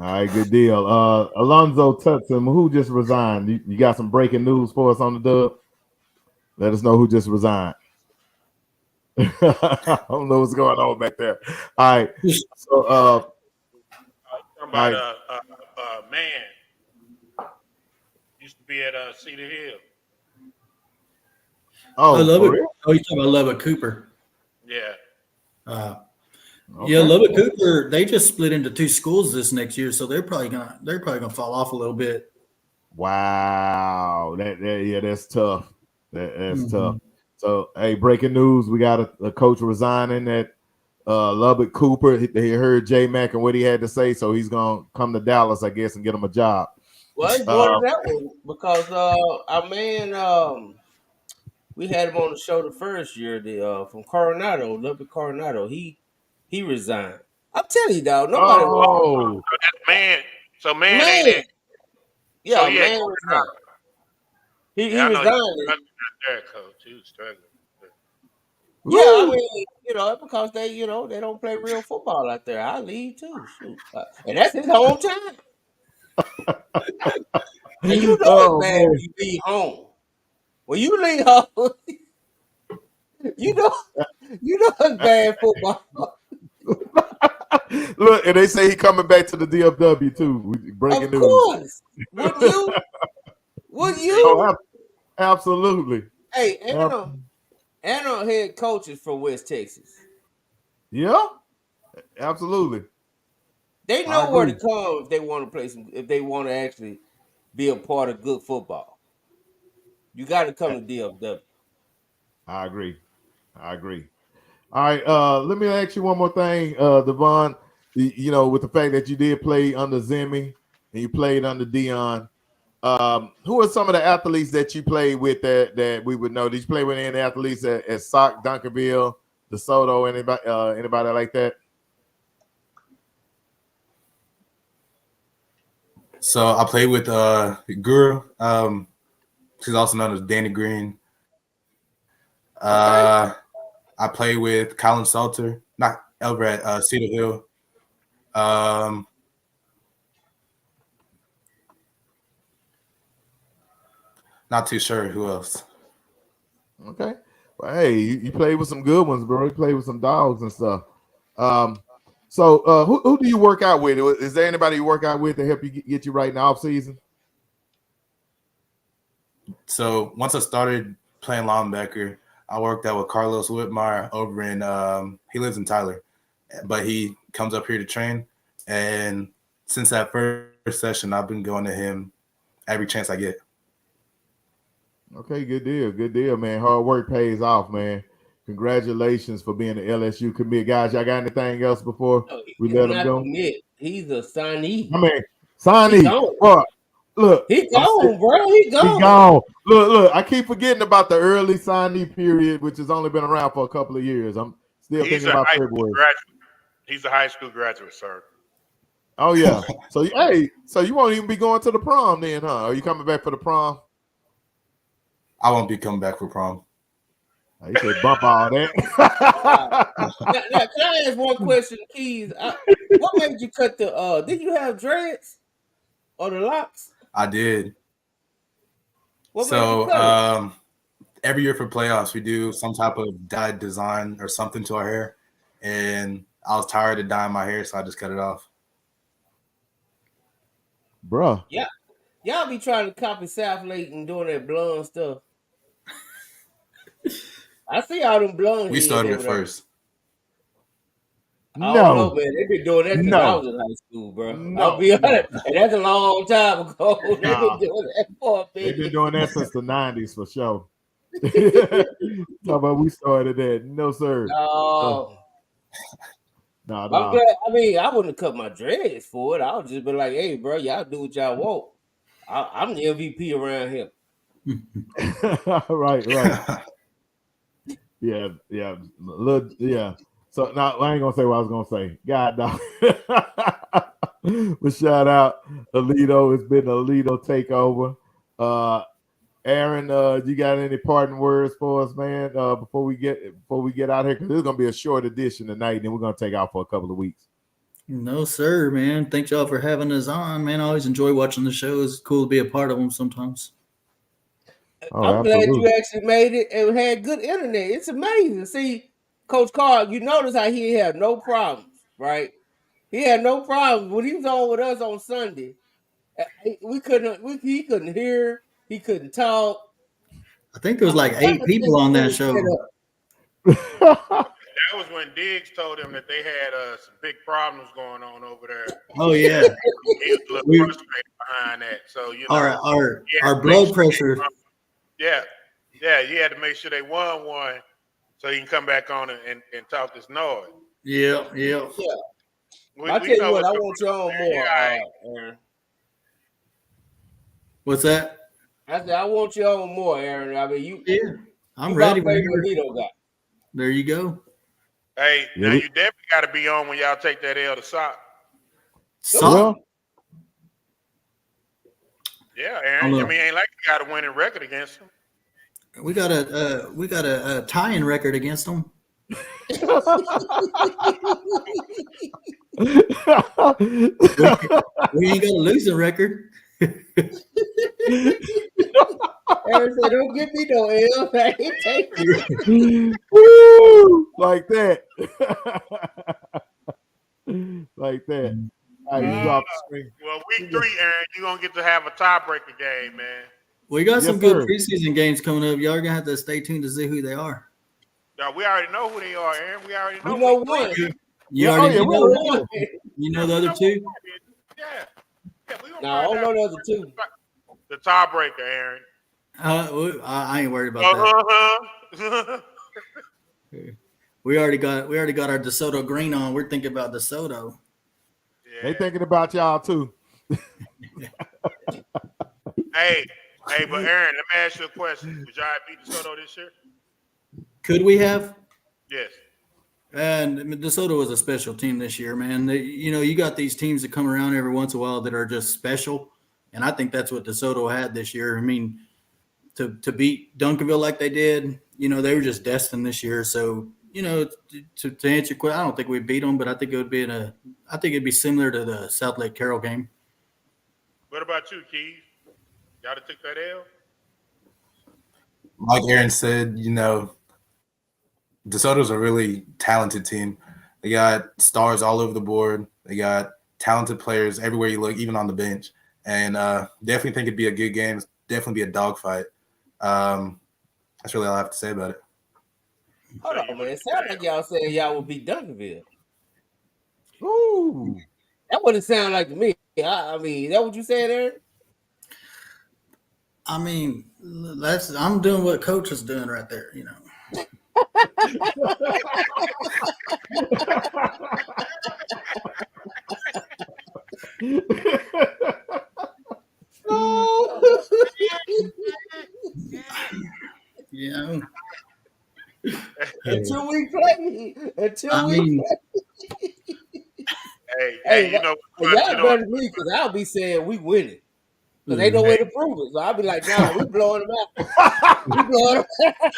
All right, good deal. Alonzo Tutson, who just resigned? You got some breaking news for us on the dub? Let us know who just resigned. I don't know what's going on back there. All right. So talking about man used to be at Cedar Hill. Oh, Lubbock. real? Oh, you talking about Lubbock Cooper? Yeah. Okay. Yeah, Lubbock Cooper. They just split into 2 schools this next year, so they're probably gonna fall off a little bit. Wow, that's tough. That's tough. So, hey, breaking news: we got a coach resigning at Lubbock Cooper. He heard J Mac and what he had to say, so he's gonna come to Dallas, I guess, and get him a job. Well, it's more than that one because our man, we had him on the show the first year. From Coronado, Lubbock Coronado, he resigned. I'm telling you, dog. Nobody. Oh, That's man. So man ain't it? Yeah, So, man resigned. He I know resigned. there, coach. He was struggling. Yeah, I mean, because they don't play real football out there. I leave too, shoot, and that's his hometown. And you know it's bad when you leave home. When you leave home, you know it's bad football. Look, and they say he coming back to the DFW too. Breaking news. Of course, wouldn't you? Would you? Oh, absolutely. Hey, and our head coaches from West Texas. Yeah, absolutely. They know where to come if they want to play if they want to actually be a part of good football. You got to come to DFW. I agree. All right, let me ask you one more thing, Devon. With the fact that you did play under Zimmy and you played under Dion, who are some of the athletes that you played with that we would know? Did you play with any athletes at Sock, Duncanville, DeSoto, anybody like that? So I played with Guru. She's also known as Danny Green. I played with Colin Salter, not over at Cedar Hill. Not too sure who else. Okay. Well, hey, you played with some good ones, bro. You played with some dogs and stuff. So who do you work out with? Is there anybody you work out with to help you get you right in the off season? So once I started playing linebacker, I worked out with Carlos Whitmire over in he lives in Tyler, but he comes up here to train. And since that first session, I've been going to him every chance I get. Okay, good deal, man. Hard work pays off, man. Congratulations for being the LSU commit. Guys, y'all got anything else before we let him go? He's a signee. I mean, signee. Bro, look. He gone, bro. He gone. He gone. Look. I keep forgetting about the early signee period, which has only been around for a couple of years. I'm still thinking about February. He's a high school graduate, sir. Oh, yeah. So, hey, so you won't even be going to the prom then, huh? Are you coming back for the prom? I won't be coming back for prom. You said bump all that. Now, can I ask one question, Keys? What made you cut the did you have dreads or the locks? I did. What made you cut it? Every year for playoffs, we do some type of dyed design or something to our hair. And I was tired of dyeing my hair, so I just cut it off. Bruh. Yeah. Y'all be trying to copy South Lake and doing that blonde stuff. I see all them blonde. We started it first. I don't know, man. They've been doing that since I was in high school, bro. I'll be honest. And that's a long time ago. They've been doing that for a bit. They've been doing that since the 90s for sure. Talk about we started that. No, sir. No. No. I'm glad, I mean, I wouldn't have cut my dreads for it. I would just be like, hey, bro, y'all do what y'all want. I'm the MVP around here. Right. Yeah. So now I ain't gonna say what I was gonna say. God, no. But shout out ALEDO. It's been ALEDO takeover. Aaron, you got any parting words for us, man? Before we get out here, because this is gonna be a short edition tonight, and then we're gonna take out for a couple of weeks. No, sir, man. Thanks y'all for having us on, man. I always enjoy watching the shows. It's cool to be a part of them sometimes. Oh, I'm glad absolutely. you actually made it and had good internet. It's amazing. See, Coach Carl, you notice how he had no problems, right? He had no problems when he was on with us on Sunday. He couldn't hear. He couldn't talk. I think there was like 8 people on that show. That was when Diggs told him that they had some big problems going on over there. Oh yeah, He was a little frustrated behind that. So you know, our blood pressure. Yeah, you had to make sure they won one so he can come back on and talk this noise. Yeah. I tell you what, I want you on more, Aaron. What's that? I said I want you on more, Aaron. I mean, I'm ready. ALEDO guy. There you go. Hey, now you definitely got to be on when y'all take that L to Sock. Sock? Yeah, Aaron. I mean, ain't like you got a winning record against him. We got a tie-in record against them. we ain't got a losing record. Aaron said, "Don't give me no L." Woo! Like that. Like that. All right, you drop the screen. Well, week 3, Aaron, you're going to get to have a tiebreaker game, man. We got some good preseason games coming up. Y'all are going to have to stay tuned to see who they are. No, we already know who they are, Aaron. We already know. We know one. You already know one. You know the other two? Yeah. No, I don't know the other two. The tiebreaker, Aaron. I ain't worried about that. We already got our DeSoto green on. We're thinking about DeSoto. Yeah. They thinking about y'all too. Hey, but Aaron, let me ask you a question. Would y'all beat DeSoto this year? Could we have? Yes. And DeSoto was a special team this year, man. You got these teams that come around every once in a while that are just special, and I think that's what DeSoto had this year. I mean, to beat Duncanville like they did, they were just destined this year. So, to answer your question, I don't think we beat them, but I think it'd be similar to the South Lake Carroll game. What about you, Keith? Y'all to take that L? Like Aaron said, DeSoto's a really talented team. They got stars all over the board. They got talented players everywhere you look, even on the bench. And definitely think it'd be a good game. It's definitely be a dogfight. That's really all I have to say about it. Hold on, man. It sounds like y'all saying y'all would beat Duncanville. Ooh. That wouldn't sound like to me. I mean, is that what you said, Aaron? I mean, I'm doing what Coach is doing right there, Until we play. Hey, y'all better than me because I'll be saying we winning. Because ain't no way to prove it. So I'll be like, nah, we blowing them out. We blowing them out.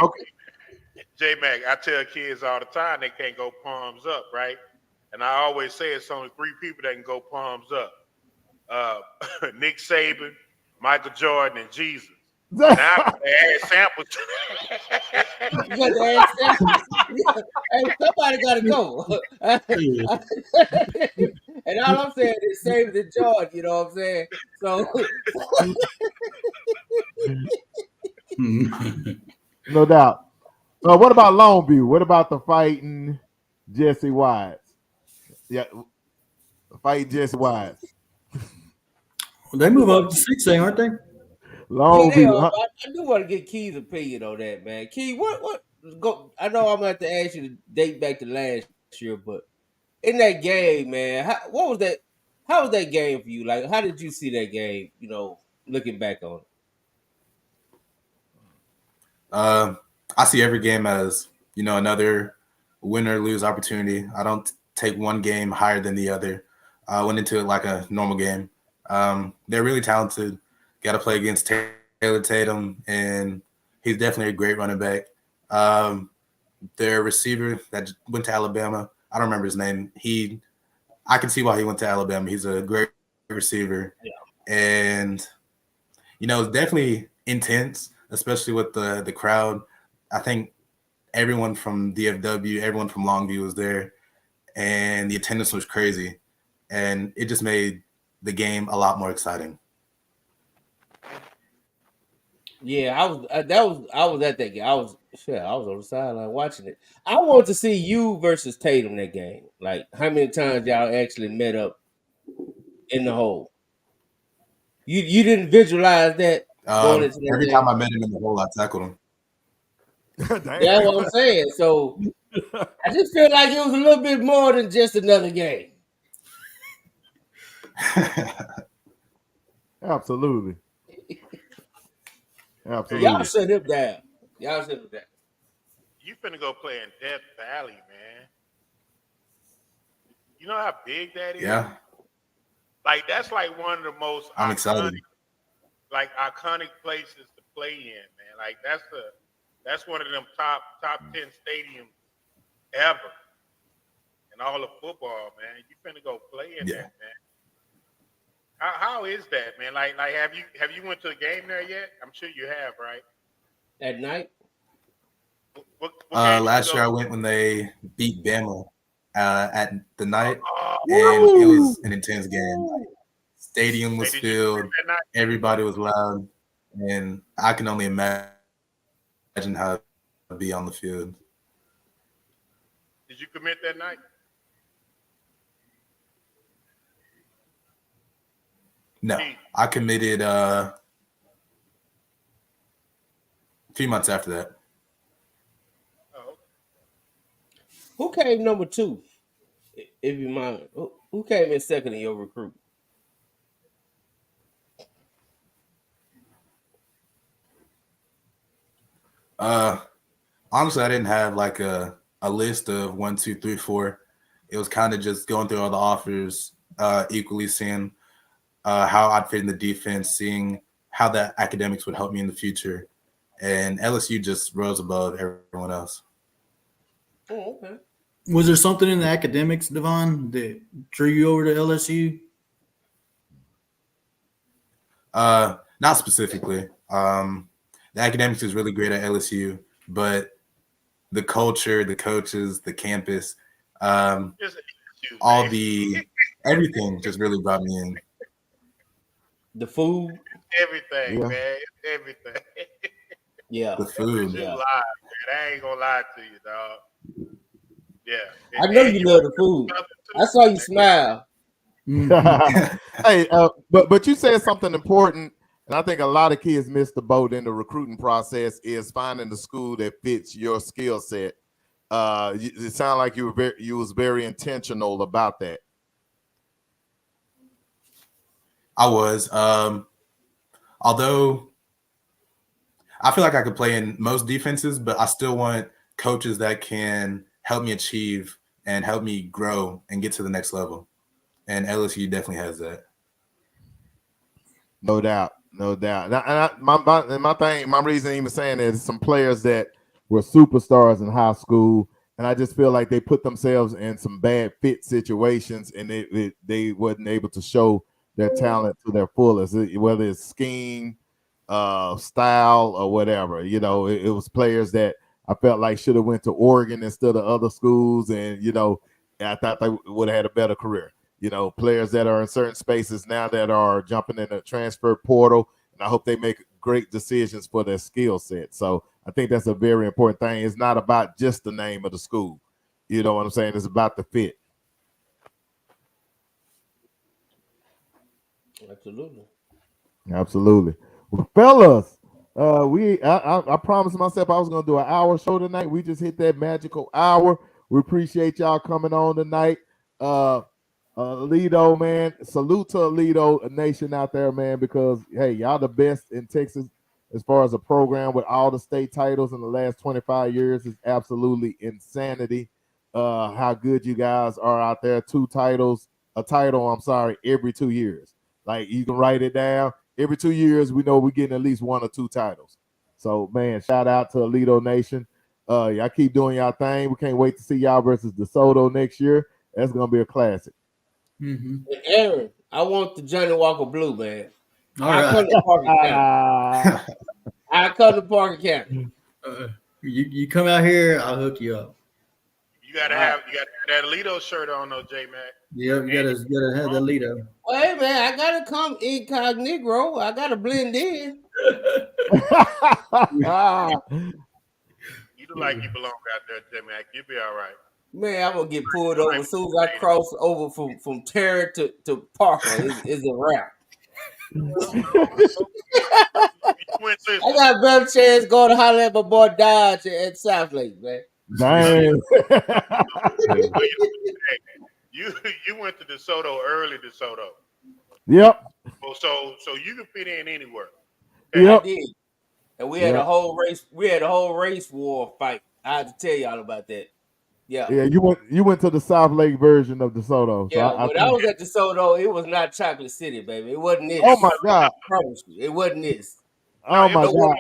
Okay. J-Mac, I tell kids all the time they can't go palms up, right? And I always say it's only 3 people that can go palms up. Nick Saban, Michael Jordan, and Jesus. Now I add samples. You got to add samples. Hey, somebody got to go. And all I'm saying is save the George, you know what I'm saying? So no doubt. What about Longview? What about the fighting Jesse Watts? Yeah, fight Jesse Watts. Well, they move up to 6A, aren't they? Longview. I do want to get Key's opinion on that, man. Key, what go? I know I'm going to have to ask you to date back to last year, but in that game, man, how was that game for you? Like, how did you see that game, looking back on it? I see every game as, another win or lose opportunity. I don't take one game higher than the other. went into it like a normal game. They're really talented. Got to play against Taylor Tatum, and he's definitely a great running back. Their receiver that went to Alabama, I don't remember his name. I can see why he went to Alabama. He's a great receiver, and it's definitely intense, especially with the crowd. I think everyone from DFW, everyone from Longview was there, and the attendance was crazy, and it just made the game a lot more exciting. Yeah, I was at that game. I was on the sideline watching it. I wanted to see you versus Tatum that game. Like, how many times y'all actually met up in the hole? You didn't visualize that going into that Every game? time I met him in the hole, I tackled him. That's what I'm saying. So I just feel like it was a little bit more than just another game. Absolutely. Y'all shut him down. Y'all shut him down. You finna go play in Death Valley, man. You know how big that is? Yeah. Like, that's like one of the most I'm excited. iconic places to play in, man. Like, that's one of them top 10 stadiums ever in all of football, man. You finna go play in that, man. How is that, man? Like have you went to a game there yet? I'm sure you have, right? At night? What last year I went when they beat Bama at the night, and it was an intense game. Stadium was filled, everybody was loud, and I can only imagine how it would be on the field. Did you commit that night? No, I committed a few months after that. Oh. Who came number 2? If you mind, who came in second in your recruit? Honestly, I didn't have like a list of 1, 2, 3, 4. It was kind of just going through all the offers, equally seeing how I'd fit in the defense, seeing how the academics would help me in the future. And LSU just rose above everyone else. Oh, okay. Was there something in the academics, Devon, that drew you over to LSU? Not specifically. The academics is really great at LSU, but the culture, the coaches, the campus, everything just really brought me in. The food, everything, man. It's everything. Yeah, the food. Yeah. Lie, man. I ain't gonna lie to you, dog. Yeah, I know you love the food. I saw you smile. Hey, but you said something important, and I think a lot of kids miss the boat in the recruiting process is finding the school that fits your skill set. It sounded like you was very intentional about that. I was. Although I feel like I could play in most defenses, but I still want coaches that can help me achieve and help me grow and get to the next level. And LSU definitely has that. No doubt. My reason even saying is some players that were superstars in high school, and I just feel like they put themselves in some bad fit situations, and they wasn't able to show their talent to their fullest, whether it's scheme, style, or whatever. It was players that I felt like should have went to Oregon instead of other schools, and I thought they would have had a better career. Players that are in certain spaces now that are jumping in the transfer portal, and I hope they make great decisions for their skill set. So I think that's a very important thing. It's not about just the name of the school. You know what I'm saying? It's about the fit. Absolutely. Well, fellas, I promised myself I was going to do an hour show tonight. We just hit that magical hour. We appreciate y'all coming on tonight. ALEDO, man, salute to ALEDO Nation out there, man, because, hey, y'all the best in Texas as far as a program with all the state titles in the last 25 years is absolutely insanity. How good you guys are out there. 2 titles a title. I'm sorry, every 2 years. Like you can write it down. Every 2 years, we know we're getting at least 1 or 2 titles. So man, shout out to ALEDO Nation. Y'all keep doing y'all thing. We can't wait to see y'all versus DeSoto next year. That's gonna be a classic. Mm-hmm. And Aaron, I want the Johnny Walker Blue, man. All I right. come to Parker County. I come to Parker County. You come out here, I'll hook you up. You gotta have that ALEDO shirt on though, J Mac. Yeah, you gotta have the leader. Well, hey man, I gotta come incognito. I gotta blend in. You look like you belong out there, J Mac. You'll be all right. Man, I'm gonna get pulled over as soon as I cross over from Terry to Parker. It's a wrap. I got a better chance going to holler at my boy Dodge at South Lake, man. Dang. You went to DeSoto early, DeSoto. Yep. So you can fit in anywhere. Yep. I did. And we had a whole race. We had a whole race war fight. I have to tell y'all about that. Yeah. Yeah, you went to the South Lake version of DeSoto. So Yeah, when I was at DeSoto, it was not Chocolate City, baby. It wasn't this. Oh my God. I promise you, it wasn't this. Oh my God.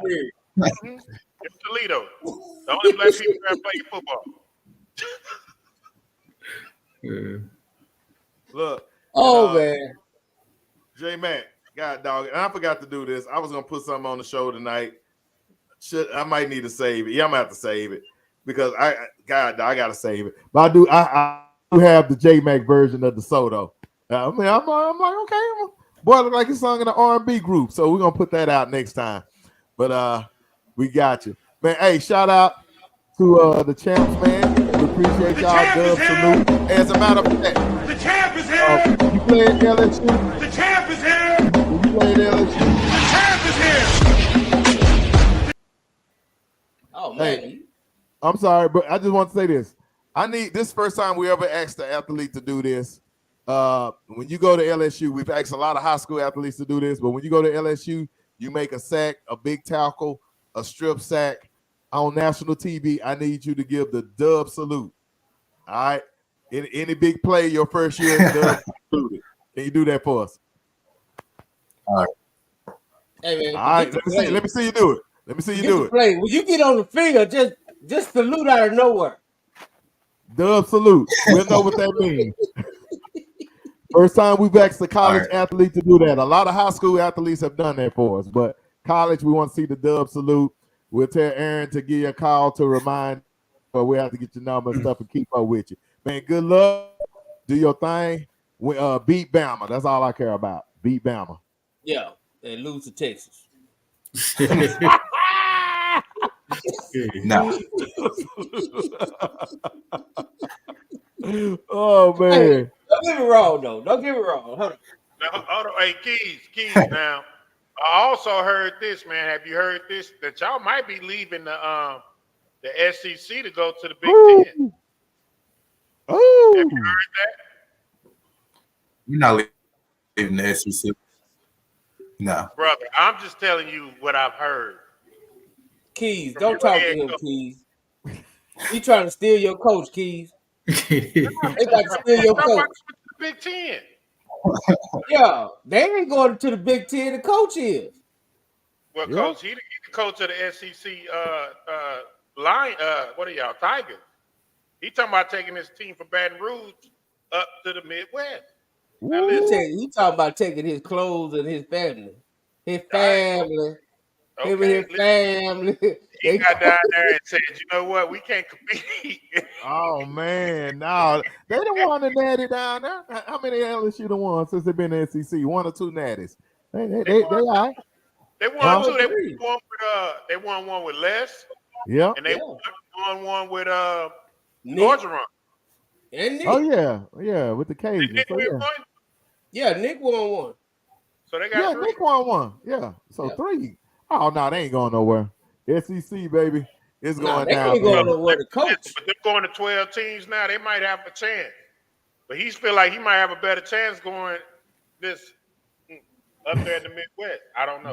It's Toledo. The only black people that play football. Look. Man. J Mac, God dog, and I forgot to do this. I was gonna put something on the show tonight. I might need to save it. Yeah, I'm gonna have to save it because I gotta save it. But I do have the J Mac version of DeSoto. I mean, I'm like, okay, boy, look like he sung in an R&B group, so we're gonna put that out next time. But we got you, man. Hey, shout out to the champs, man. We appreciate y'all. Dub salute. As a matter of fact, The champ is here. you playing LSU? The champ is here. You playing LSU? The champ is here. Oh man. Hey, I'm sorry, but I just want to say this. This first time we ever asked the athlete to do this. When you go to LSU, we've asked a lot of high school athletes to do this, but when you go to LSU, you make a sack, a big tackle, a strip sack on national TV. I need you to give the dub salute. All right. Any big play your first year, dub salute. Can you do that for us? All right. Hey man. All right. Let me see you do it. Let me see you do it. Play. When you get on the field, just salute out of nowhere. Dub salute. We'll know what that means. First time we've asked the college athlete to do that. A lot of high school athletes have done that for us, but college, we want to see the dub salute. We'll tell Aaron to give you a call to remind, but we have to get your number and stuff and keep up with you. Man, good luck. Do your thing. Beat Bama. That's all I care about. Beat Bama. Yeah, and lose to Texas. No. Oh man. Hey, don't get me wrong though. Don't get me wrong. Hold on. Now, hold on. Hey, Keys. Now, I also heard this, man. Have you heard this? That y'all might be leaving the SEC to go to the Big Ten. Oh. Have you heard that? You're not leaving the SEC. No. Brother, I'm just telling you what I've heard. Keys, don't talk to him, Keys. He trying to steal your coach, Keys. They got to steal your coach. Big Ten. Yeah, they ain't going to the Big Ten. The coach is. Well, coach, he the coach of the SEC. What are y'all, Tigers? He talking about taking his team from Baton Rouge up to the Midwest. Now, listen, He talking about taking his clothes and his family. His family. Him and his family. He got down there and said, you know what? We can't compete. Oh man, no, they the one that natty down there. How many LSU the one since they've been in the SEC? 1 or 2 natties. They all right. They won 2. They won one with Les. Yeah. And they won one with Georgia. And Nick. Oh yeah, with the Cajuns. Nick So, yeah. won? Yeah, Nick won one. So they got 3. Nick won 1. Yeah, so 3. Oh no, they ain't going nowhere. SEC baby, it's going down. They ain't going nowhere to coach. But they're going to 12 teams now. They might have a chance. But he feel like he might have a better chance going this up there in the Midwest. I don't know.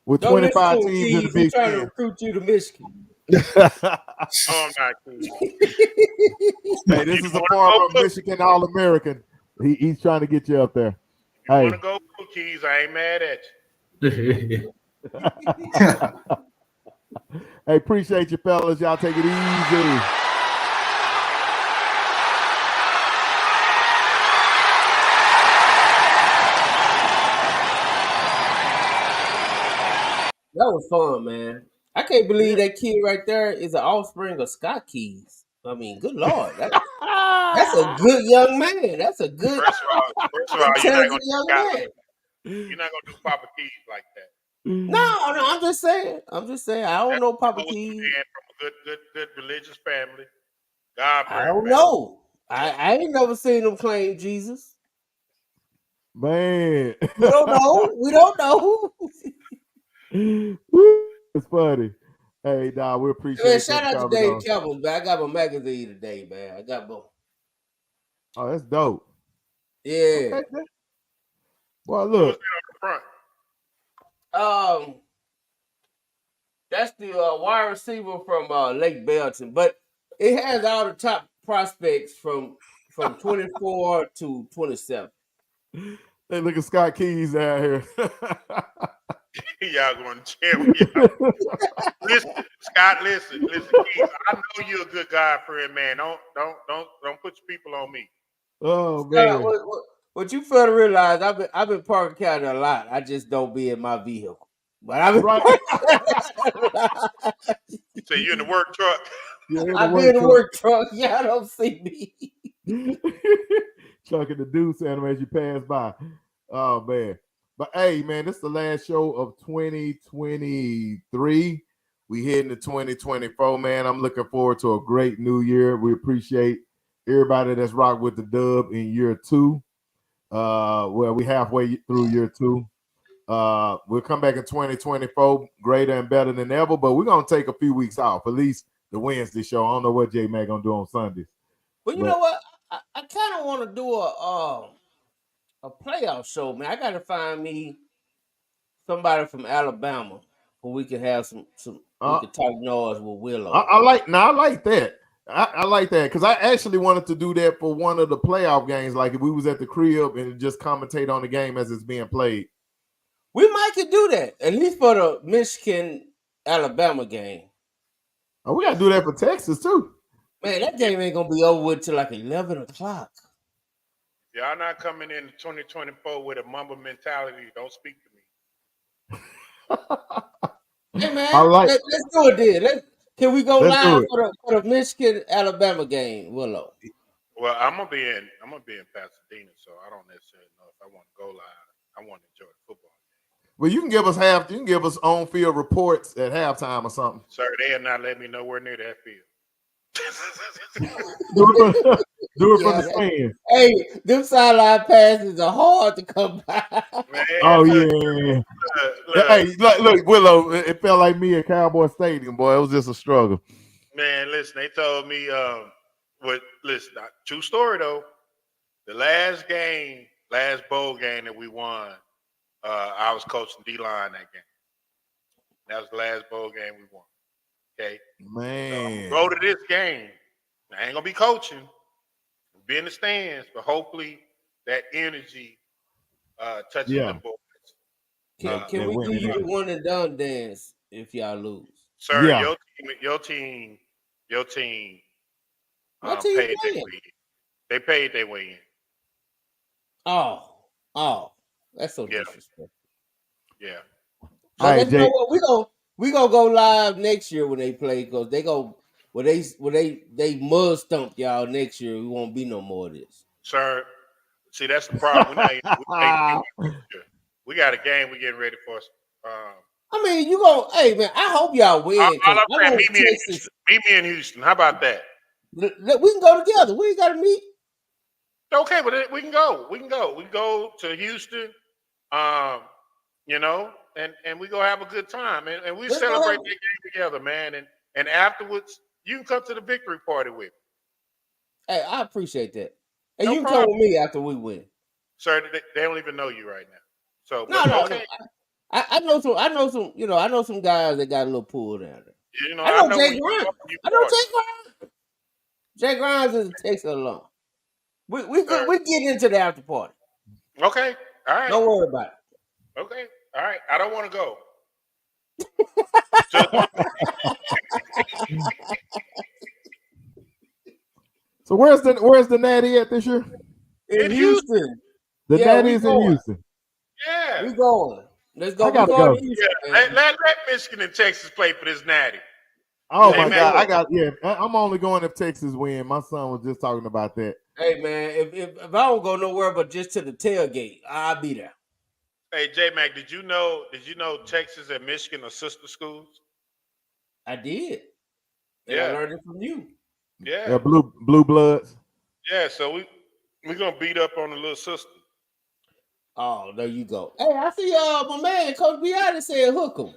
With 25 teams in the Big trying to Ten. recruit you to Michigan. Oh, I'm not cool. Hey, this is a former Michigan All-American. He's trying to get you up there. You Hey. want to go through, Keys? I ain't mad at you. Hey, appreciate you, fellas. Y'all take it easy. That was fun, man. I can't believe that kid right there is an offspring of Scott Keys. I mean, good Lord. That's a good young man. That's a good, First of all, intelligent young man. You're not gonna do Papa Keys like that. No, I'm just saying. I don't know Papa Keys. Man from a good religious family. God, I don't know. I ain't never seen him claim Jesus. Man. We don't know. We don't know. It's funny. Hey, nah, we appreciate Man, it. shout out to Dave Campbell, man. I got my magazine today, man. I got both. Oh, that's dope. Yeah. Okay. Well, look. That's the wide receiver from Lake Belton, but it has all the top prospects from 24 to 27. Hey, look at Scott Keys down here. Y'all going to jail with y'all. Listen, Scott. Listen, Keys. I know you're a good God friend, man. Don't put your people on me. Oh Scott, man. What you fail to realize, I've been parking county a lot. I just don't be in my vehicle. But I've been right. So you're in the work truck. I've been in the work truck. Y'all don't see me. Chucking the deuce animal as you pass by. Oh man. But hey, man, this is the last show of 2023. We heading to 2024, man. I'm looking forward to a great new year. We appreciate everybody that's rocked with the dub in year 2. Well, we halfway through year 2. We'll come back in 2024 greater and better than ever, but we're gonna take a few weeks off, at least the Wednesday show. I don't know what J Mac gonna do on Sundays. But you know what? I kind of want to do a playoff show, man. I gotta find me somebody from Alabama where we can have some we can talk noise with Willow. I like that. I like that because I actually wanted to do that for one of the playoff games, like if we was at the crib and just commentate on the game as it's being played. We might could do that, at least for the Michigan-Alabama game. Oh, we got to do that for Texas, too. Man, that game ain't going to be over with till like 11 o'clock. Y'all not coming in 2024 with a mamba mentality. Don't speak to me. Hey, man, let's do it then. Can we go live for the Michigan-Alabama game, Willow? Well, I'm gonna be in Pasadena, so I don't necessarily know if I want to go live. I want to enjoy the football. Well, you can give us on-field reports at halftime or something. Sir, they have not let me nowhere near that field. do it from the stands. Hey, them sideline passes are hard to come by. Man, yeah. Hey, look, Willow, it felt like me at Cowboy Stadium, boy. It was just a struggle. Man, listen, they told me, true story though. The last bowl game that we won, I was coaching D-line that game. That was the last bowl game we won. Okay. Man. So go to this game. I ain't gonna be coaching, be in the stands, but hopefully that energy touches the boys. Can we do you the one and done dance if y'all lose? Sir, your team paid their way in. They paid their way in. Oh, that's so disrespectful. Yeah. So you know what? We gonna go live next year when they play because they go they mud stump y'all next year. We won't be no more of this. Sir, see that's the problem. We got a game we're getting ready for. I mean, you go. Hey man, I hope y'all win. Meet me in Houston. How about that? We can go together. We ain't got to meet. Okay, but we can go. We can go to Houston. And we go have a good time, and we celebrate that game together, man. And afterwards, you can come to the victory party with me. Hey, I appreciate that. And you can come with me after we win. Sir, they don't even know you right now. So no. I know some. I know some guys that got a little pool down there. I know Jay Grimes. Jay Grimes is a Texas alum. We get into the after party. Okay. All right. Don't worry about it. Okay. All right. I don't want to go. Just one- So where's the Natty at this year? In Houston. The Yeah, Natty is in Houston. yeah. We going. Let's go. I gotta We going go. to Houston, Yeah. man. Let Michigan and Texas play for this natty. Oh Yeah, my man. God! I'm only going if Texas win. My son was just talking about that. Hey man, if I don't go nowhere but just to the tailgate, I'll be there. Hey J Mac, did you know Texas and Michigan are sister schools? I did. And Yeah. I learned it from you. Yeah. Yeah, blue bloods. Yeah. So we're gonna beat up on the little sister. Oh, there you go. Hey, I see my man Coach Biotti said hook 'em.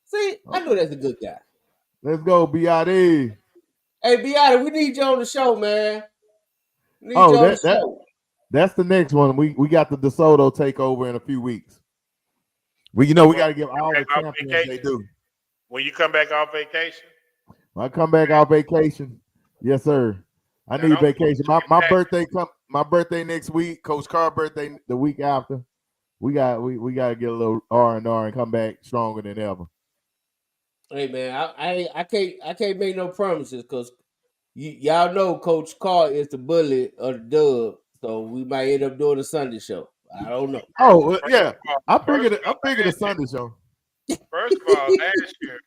See, I know that's a good guy. Let's go, B.I.D. Hey Biotti, we need you on the show, man. We need you on the show. That's the next one. We got the DeSoto takeover in a few weeks. We got to give all the champions they do. When you come back off vacation? When I come back off vacation, yes, sir. I need vacation. My birthday next week. Coach Carr's birthday the week after. We got to get a little R&R and come back stronger than ever. Hey man, I can't make no promises because y'all know Coach Carr is the bully of the dub, so we might end up doing a Sunday show. I don't know. Oh yeah, I figured a Sunday show. First of all, last year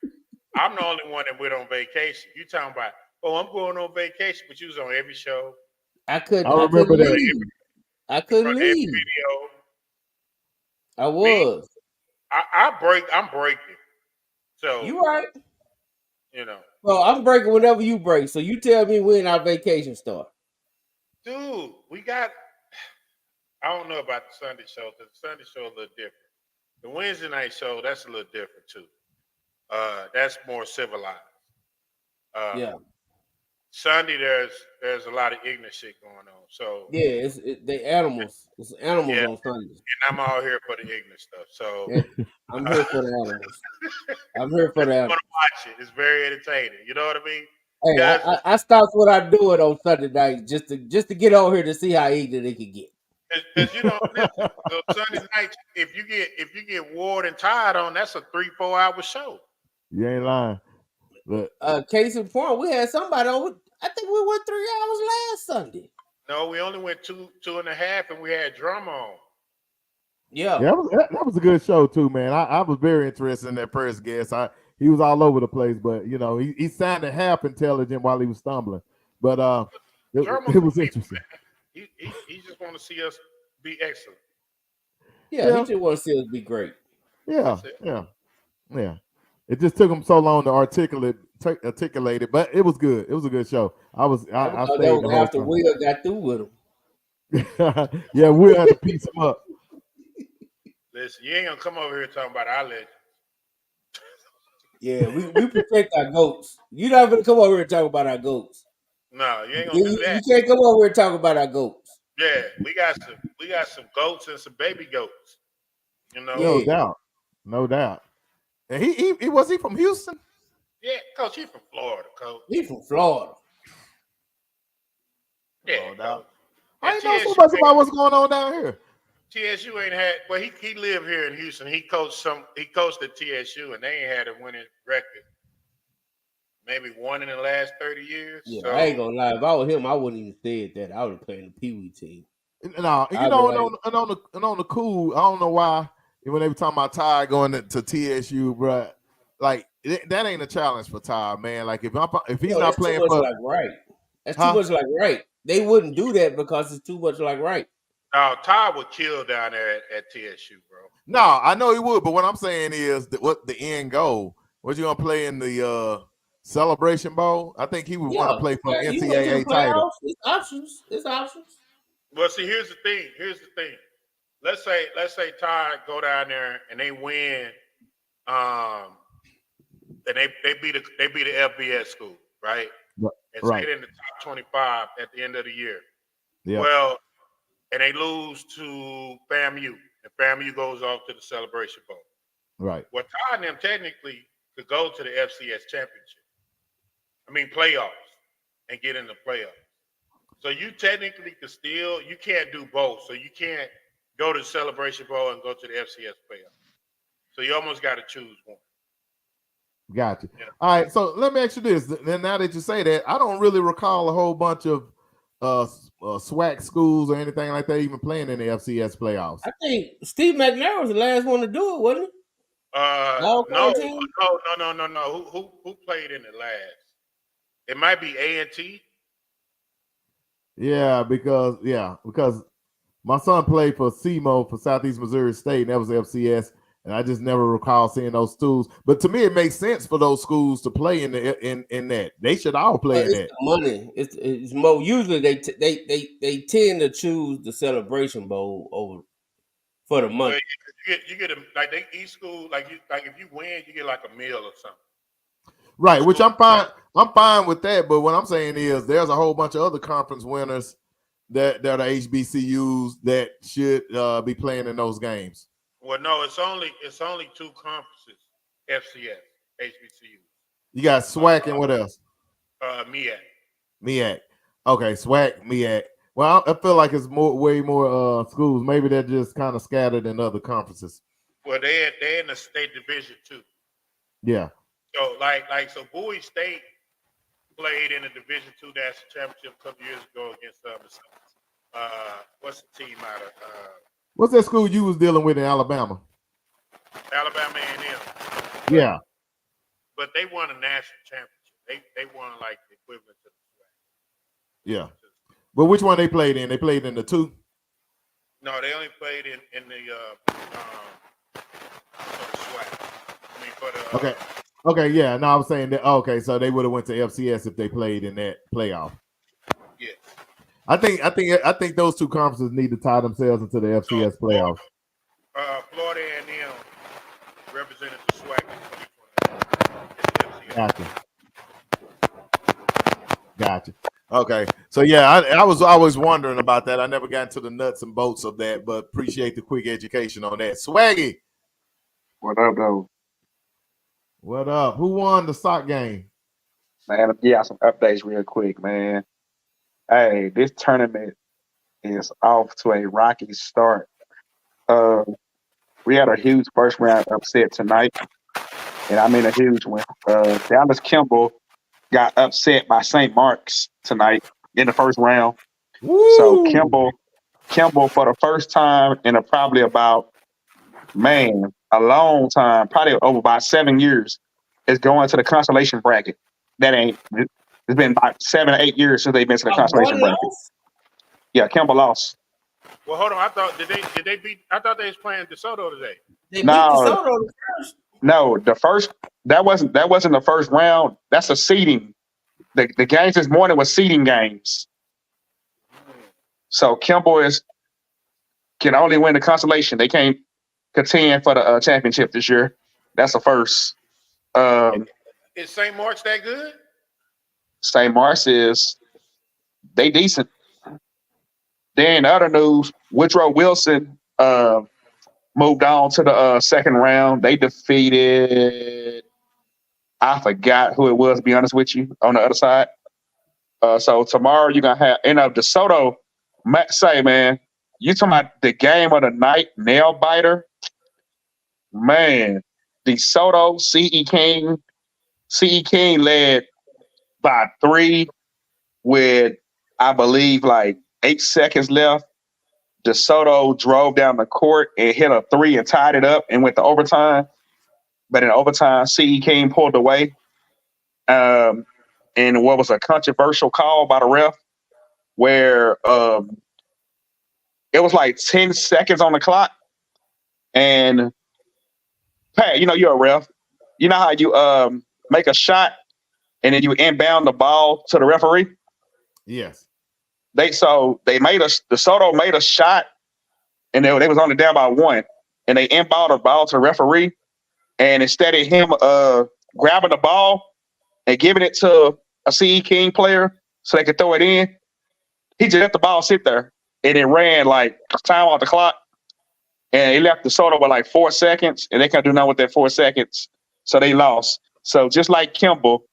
I'm the only one that went on vacation. You talking about? Oh, I'm going on vacation, but you was on every show. I couldn't remember that. leave. I couldn't leave. Video. I was. I'm breaking. So You right. Well, I'm breaking whenever you break. So you tell me when our vacation start. Dude, I don't know about the Sunday show because the Sunday show is a little different. The Wednesday night show, that's a little different too. That's more civilized. Yeah. Sunday there's a lot of ignorant shit going on. So yeah, they animals. It's animals on Sundays. And I'm all here for the ignorant stuff. So I'm here for the animals. I'm here for the animals. Want to watch it? It's very entertaining. You know what I mean? Hey, I stopped what I do it on Sunday night just to get over here to see how ignorant it can get. Because so Sunday night, if you get Ward and tired on, that's a 3-4 hour show. You ain't lying. Look. Case in point, we had somebody on. I think we went 3 hours last Sunday. No, we only went 2.5, and we had drama on. Yeah, that was a good show too, man. I was very interested in that first guest. He was all over the place, but he sounded half intelligent while he was stumbling. But it was interesting. He just want to see us be excellent. Yeah, he just want to see us be great. Yeah. It just took him so long to articulate it, but it was good. It was a good show. I stayed the whole after Will got through with him. Yeah, Will had to piece him up. Listen, you ain't gonna come over here talking about our legends. Yeah, we protect our goats. You're not gonna come over here and talk about our goats. No, you ain't gonna do that. You can't come over here and talk about our goats. Yeah, we got some goats and some baby goats. No doubt. And he was from Houston? Yeah, Coach, he's from Florida, Coach. He's from Florida. Yeah, Coach. I didn't know so much about what's going on down here. TSU ain't had. Well, he lived here in Houston. He coached at TSU, and they ain't had a winning record. Maybe one in the last 30 years. Yeah, so. I ain't gonna lie. If I was him, I wouldn't even said that. I would have played the Pee Wee team. No, on the cool, I don't know why when they were talking about Ty going to TSU, bro, like that ain't a challenge for Ty, man. Like if he's not playing for that's too much like right. They wouldn't do that because it's too much like right. No, Ty would kill down there at TSU, bro. No, I know he would, but what I'm saying is what the end goal. Was you gonna play in the Celebration Bowl? I think he would want to play for an NCAA title. It's options. Well, see, here's the thing. Let's say Ty go down there and they win, and they beat the FBS school, right? And get in the top 25 at the end of the year. Yeah. Well, and they lose to FAMU, and FAMU goes off to the Celebration Bowl. Right. Well, Ty and them technically could go to the FCS championship. I mean playoffs and get in the playoffs. So you technically can still, you can't do both. So you can't go to the Celebration Bowl and go to the FCS playoff. So you almost got to choose one. Gotcha. Yeah. All right, so let me ask you this. Then now that you say that, I don't really recall a whole bunch of SWAC schools or anything like that even playing in the FCS playoffs. I think Steve McNair was the last one to do it, wasn't he? No. Who played in it last? It might be A&T. Yeah, because my son played for SEMO for Southeast Missouri State, and that was FCS, and I just never recall seeing those schools. But to me, it makes sense for those schools to play in that. They should all play in that. The money. It's more. Usually they tend to choose the Celebration Bowl over for the money. Well, you get like each school like if you win, you get like a meal or something. Right, which I'm fine. I'm fine with that. But what I'm saying is, there's a whole bunch of other conference winners that are HBCUs that should be playing in those games. Well, no, it's only two conferences: FCS, HBCUs. You got SWAC and what else? MEAC. Okay, SWAC, MEAC. Well, I feel like it's way more schools. Maybe they're just kind of scattered in other conferences. Well, they're in the state division too. Yeah. So so Bowie State played in the Division II National Championship a couple years ago against what's the team out of what's that school you was dealing with in Alabama? Alabama A&M. Yeah. But they won a national championship. They won like the equivalent to the SWAC. Yeah. But which one they played in? They played in the two? No, they only played in the SWAC. I mean for the Okay. Okay, yeah. No, I was saying that. Okay, so they would have went to FCS if they played in that playoff. Yes. I think those two conferences need to tie themselves into the FCS playoffs. Florida A&M represented the SWAC in 2020. Gotcha. Okay, so yeah, I was always wondering about that. I never got into the nuts and bolts of that, but appreciate the quick education on that. Swaggy, what up, though? What up? Who won the sock game? Man, yeah, some updates real quick, man. Hey, this tournament is off to a rocky start. We had a huge first round upset tonight, and I mean a huge one. Dallas Kimball got upset by St. Mark's tonight in the first round. Woo! So Kimball for the first time in probably about a long time, probably over about 7 years, is going to the consolation bracket. It's been about 7 or 8 years since they've been to the consolation bracket. Yeah, Kimball lost. Well, hold on. I thought did they beat? I thought they was playing DeSoto today. They beat DeSoto first. No, that wasn't the first round. That's a seeding. The games this morning was seeding games. So Kimball can only win the consolation. They can't contend for the championship this year. That's a first. Is St. Mark's that good? St. Mark's they decent. Then other news, Woodrow Wilson moved on to the second round. They defeated, I forgot who it was, to be honest with you, on the other side. So tomorrow you're going to have, DeSoto, say, man, you talking about the game of the night, nail biter? Man, DeSoto, C.E. King led by 3 with, I believe, like 8 seconds left. DeSoto drove down the court and hit a 3 and tied it up and went to overtime. But in overtime, C.E. King pulled away. And what was a controversial call by the ref where it was like 10 seconds on the clock. And Pat, you're a ref. You know how you make a shot and then you inbound the ball to the referee? Yes. DeSoto made a shot and they was only down by 1. And they inbound the ball to the referee. And instead of him grabbing the ball and giving it to a C.E. King player so they could throw it in, he just let the ball sit there. And it ran like time off the clock. And he left DeSoto with like 4 seconds, and they couldn't do nothing with that 4 seconds. So they lost. So just like Kimball,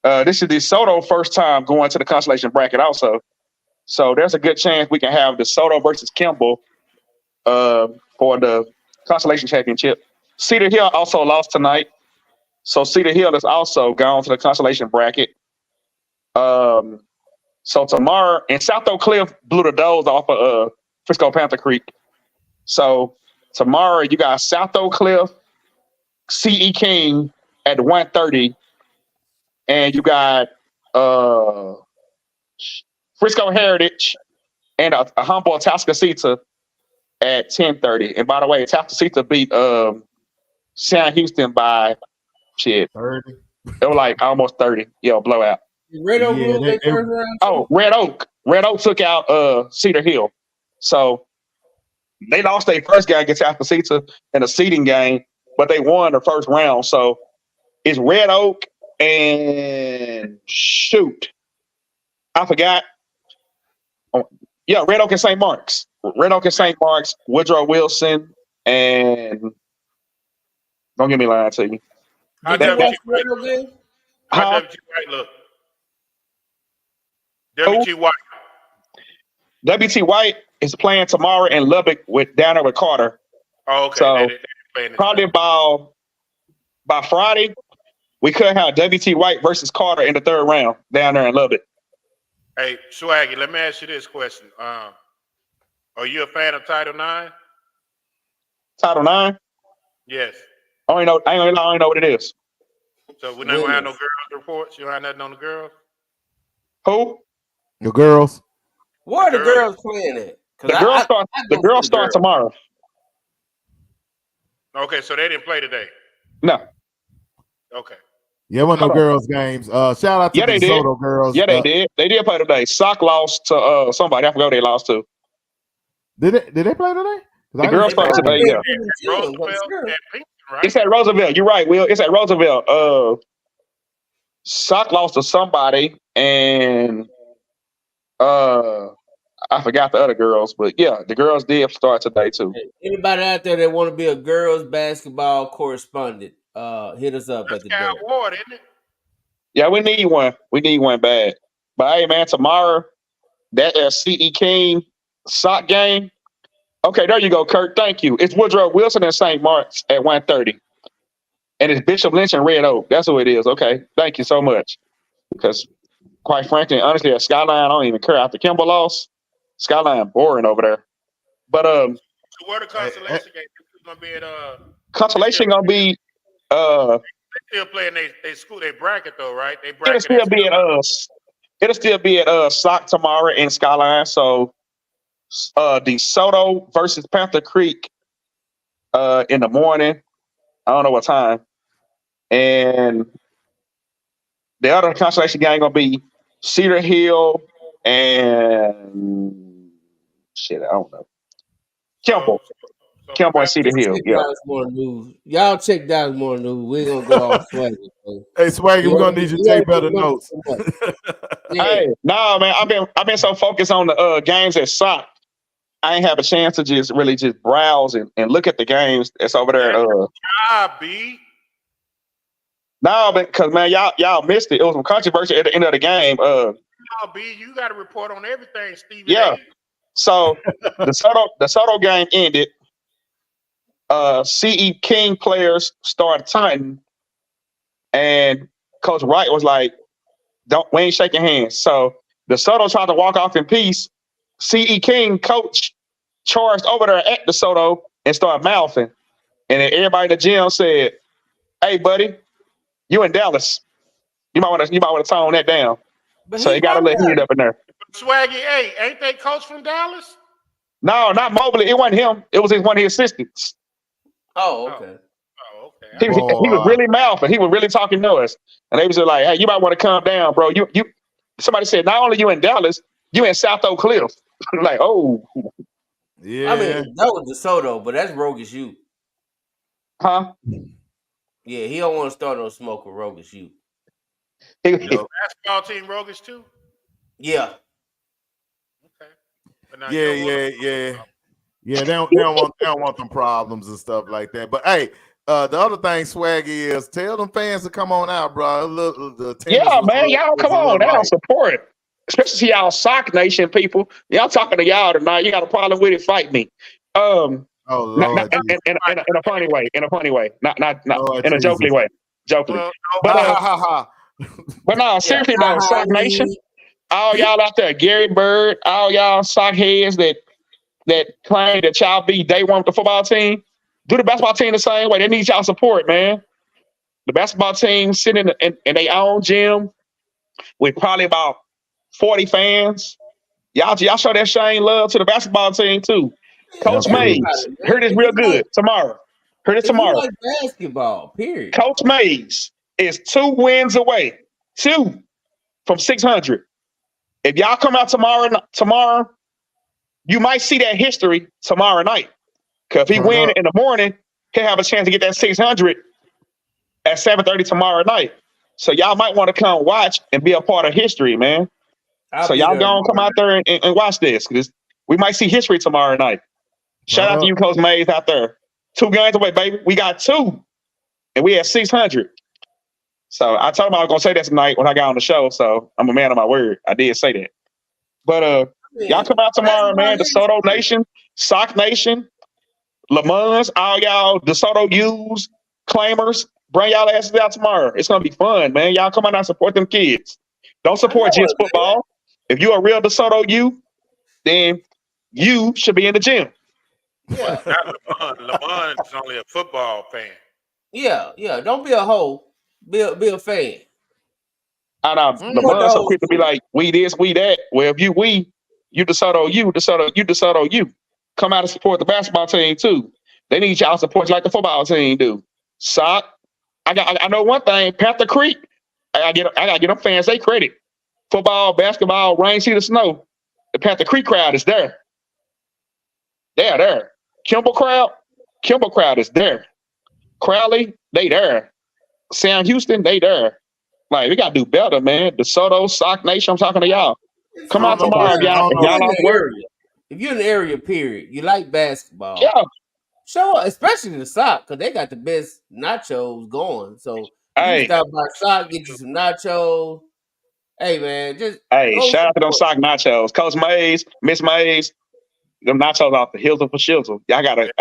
this is DeSoto first time going to the consolation bracket also. So there's a good chance we can have DeSoto versus Kimball for the Constellation Championship. Cedar Hill also lost tonight. So Cedar Hill is also gone to the Constellation bracket. So tomorrow, and South Oak Cliff blew the doors off of Frisco Panther Creek. So tomorrow you got South Oak Cliff, C.E. King at 1:30, and you got Frisco Heritage and a Humboldt Tascasita at 10:30. And by the way, Tascasita beat San Houston by shit. 30. It was like almost 30. Yeah, blowout. Red Oak lose their first round. Oh, Red Oak. Red Oak took out Cedar Hill. So they lost their first game against Tascasita in a seeding game, but they won the first round. So it's Red Oak and shoot. I forgot. Oh, yeah, Red Oak and St. Mark's. Red Oak and St. Mark's, Woodrow Wilson, and don't get me lying to you. How WG White look? How WG White look? WG White. WT White is playing tomorrow in Lubbock down there with Carter. Oh, okay. So they probably by Friday, we could have WT White versus Carter in the third round down there in Lubbock. Hey, Swaggy, let me ask you this question. Are you a fan of Title IX? Title IX? Yes. I don't know what it is. So we're not going to have no girls reports? You don't have nothing on the girls? Who? The girls. Where are the girls playing at? The girls start tomorrow. Okay, so they didn't play today? No. Okay. Yeah, it wasn't no girls games. Shout out to the DeSoto girls. Yeah, they did. They did play today. Sock lost to somebody. I forgot who they lost to. Did they play today? The girls played today, yeah. Roosevelt and Pinkerton, right? It's at Roosevelt. You're right, Will. It's at Roosevelt. Sock lost to somebody, and I forgot the other girls, but yeah, the girls did start today too. Anybody out there that want to be a girls basketball correspondent, hit us up at the door. Ward, isn't it? Yeah, we need one. We need one bad. But hey, man, tomorrow that C.E. King sock game. Okay, there you go, Kurt. Thank you. It's Woodrow Wilson and St. Mark's at 1:30. And it's Bishop Lynch and Red Oak. That's who it is. Okay. Thank you so much. Because quite frankly, honestly, at Skyline, I don't even care. After Kimball lost, Skyline boring over there. But so where the Constellation game is gonna be at Constellation gonna be they still playing they school they bracket though, right? They bracket it'll still be at Sock tomorrow in Skyline. So DeSoto versus Panther Creek in the morning. I don't know what time. And the other Constellation game gonna be Cedar Hill and shit, I don't know. Kimball. Kimball and Cedar Hill. Yeah. Y'all check Dallas more news. We're gonna go off Swaggy. Hey Swaggy, we're gonna need you to take better notes. Hey, no, man. I've been so focused on the games at Sock. I ain't have a chance to just browse and look at the games that's over there. B. No, because man, y'all missed it. It was some controversy at the end of the game. B, you got to report on everything, Steve. Yeah. So the Soto game ended. C.E. King players started taunting, and Coach Wright was like, we ain't shaking hands. So the Soto tried to walk off in peace. C.E. King coach charged over there at the Soto and started mouthing. And then everybody in the gym said, "Hey, buddy, you in Dallas. You might want to tone that down." But so you got to let heat up in there. Swaggy, hey, ain't they coach from Dallas? No, not Mobley. It wasn't him. It was one of his assistants. Oh, okay. Oh, okay. He was really mouthing. He was really talking to us. And they was just like, "Hey, you might want to calm down, bro. You." Somebody said, "Not only you in Dallas, you in South Oak Cliff." Like, oh. Yeah. I mean, that was DeSoto, but that's roguish youth. Huh? Yeah, he don't want to start no smoke with roguish youth. Basketball team roguish too? Yeah. Okay. Yeah. They don't want them problems and stuff like that. But hey, the other thing, Swaggy, is tell them fans to come on out, bro. Yeah, man, y'all come on out, support it. especially to y'all Sock Nation people. Y'all talking to y'all tonight. You got a problem with it? Fight me. Oh Lord, In a funny way. In a funny way. Not Lord in a Jesus. jokely way. Jokely. Well, But no, seriously though, Sock Nation. All y'all out there, Gary Bird, all y'all sock heads that claim that y'all be day one with the football team, do the basketball team the same way. They need y'all support, man. The basketball team sitting in their own gym with probably about 40 fans. Y'all show that same love to the basketball team too. Coach Absolutely. Mays, heard this real good tomorrow. Heard it If you tomorrow. like basketball, period. Coach Mays is 2 wins away. 2 from 600. If y'all come out tomorrow, you might see that history tomorrow night. Because if he Turn win up. in the morning, he'll have a chance to get that 600 at 7:30 tomorrow night. So y'all might want to come watch and be a part of history, man. I'll So be y'all there go and come tomorrow. out there and watch this. Because we might see history tomorrow night. Shout out to you, Coach Mays, out there. 2 games away, baby. We got 2. And we had 600. So I told him I was going to say that tonight when I got on the show. So I'm a man of my word. I did say that. But y'all come out tomorrow, man. DeSoto Nation, Sock Nation, Lamons, all y'all DeSoto U's, claimers, bring y'all asses out tomorrow. It's going to be fun, man. Y'all come out and support them kids. Don't support just football. If you're a real DeSoto U, then you should be in the gym. Yeah. Not Lamont is only a football fan. Yeah. Don't be a hoe. Be a fan. I know Lamont so quick to be like, we this, we that. Well, if you DeSoto U. Come out and support the basketball team too. They need y'all support like the football team do. Sock. I know one thing. Panther Creek. I gotta get them fans they credit. Football, basketball, rain, see the snow. The Panther Creek crowd is there. They are there. Kimball crowd is there. Crowley, they there. Sam Houston, they there. Like, we gotta do better, man. DeSoto, Sock Nation, I'm talking to y'all. Come out tomorrow, y'all. If y'all off work. If you're in the area, period, you like basketball. Yeah. Show up, especially the Sock, because they got the best nachos going. So Hey. you stop by Sock, get you some nachos. Hey, man, just shout out to them Sock nachos. Coach Mays, Miss Mays, them nachos off the hills of a shizzle. Y'all gotta,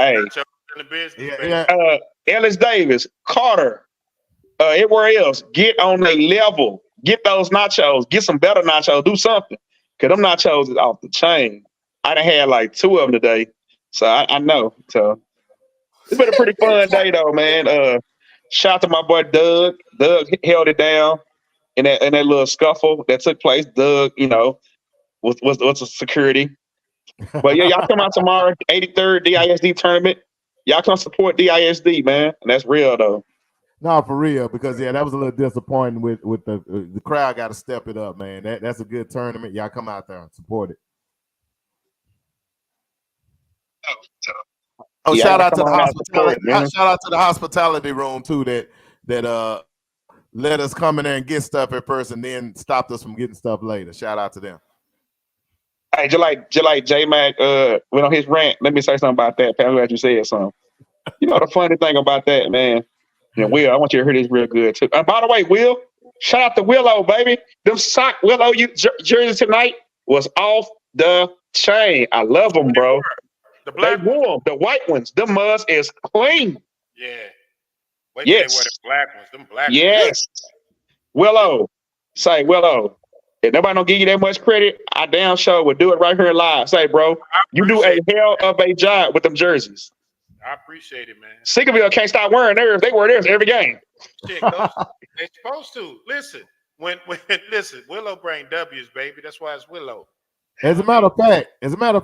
Ellis Davis, Carter, everywhere else, get on their level. Get those nachos. Get some better nachos. Do something. Because them nachos is off the chain. I done had like 2 of them today. So I know. So it's been a pretty fun day though, man. Shout out to my boy Doug. Doug held it down in that little scuffle that took place. Doug, was a security. But yeah, y'all come out tomorrow, 83rd DISD tournament. Y'all come support DISD, man. And that's real though. No, for real, because that was a little disappointing with the crowd. Got to step it up, man. That's a good tournament. Y'all come out there and support it. Oh, yeah, shout out to the hospitality. Shout out to the hospitality room too. That let us come in there and get stuff at first, and then stopped us from getting stuff later. Shout out to them. Hey, just like J Mac went on his rant. Let me say something about that. I'm glad you said something. You know the funny thing about that, man. And Will, I want you to hear this real good too. And by the way, Will, shout out to Willow, baby. Them Sock Willow jerseys tonight was off the chain. I love them, bro. The black ones, the white ones. Them mugs is clean. Yeah. Wait till they wear the black ones. Them black ones. Willow. Say, Willow. If nobody don't give you that much credit, I damn sure would do it right here live. Say, bro, you do a hell of a job with them jerseys. I appreciate it, man. Sickaville can't stop wearing theirs. They wear theirs every game. Shit, Coach, they supposed to. Listen, when Willow bring W's, baby. That's why it's Willow. As a matter of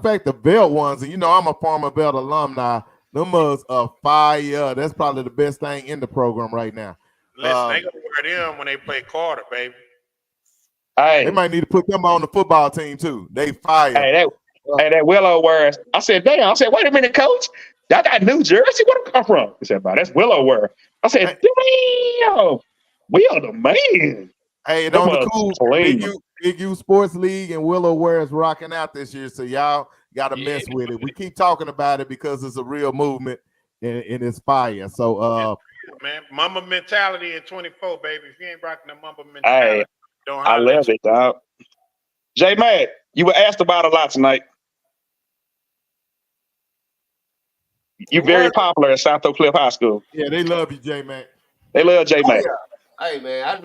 fact, the belt ones, and I'm a former belt alumni. Them mugs are fire. That's probably the best thing in the program right now. Listen, they gonna wear them when they play Carter, baby. Hey, they might need to put them on the football team too. They fire. Hey, that Willow wears. I said, damn. I said, wait a minute, Coach. Y'all got New Jersey? Where it come from? He said, that's Willow wear. I said, damn. We are the man. Hey, and on the cool Big U Sports League and Willow Wear is rocking out this year, so y'all got to mess with it. We keep talking about it because it's a real movement and it's fire. So, man, Mamba mentality in 24, baby. If you ain't rocking the Mamba mentality, I love it, dog. J Mac, you were asked about a lot tonight. You're very popular at South Oak Cliff High School. Yeah, they love you, J Mac. They love J Mac. Hey man,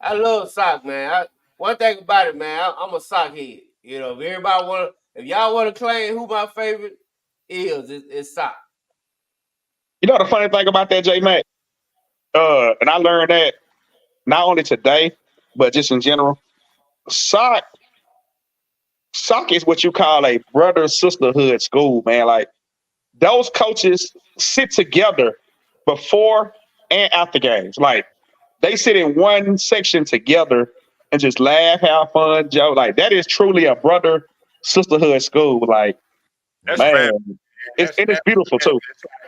I love sock, man. One thing about it, man, I'm a sock head. You know, if y'all want to claim who my favorite is, it's sock. You know the funny thing about that, J Mac? And I learned that not only today, but just in general. Sock is what you call a brother sisterhood school, man. Like those coaches sit together before and after games. Like they sit in one section together and just laugh, have fun, joke. Like that is truly a brother sisterhood school. Like That's man, family. it's beautiful too.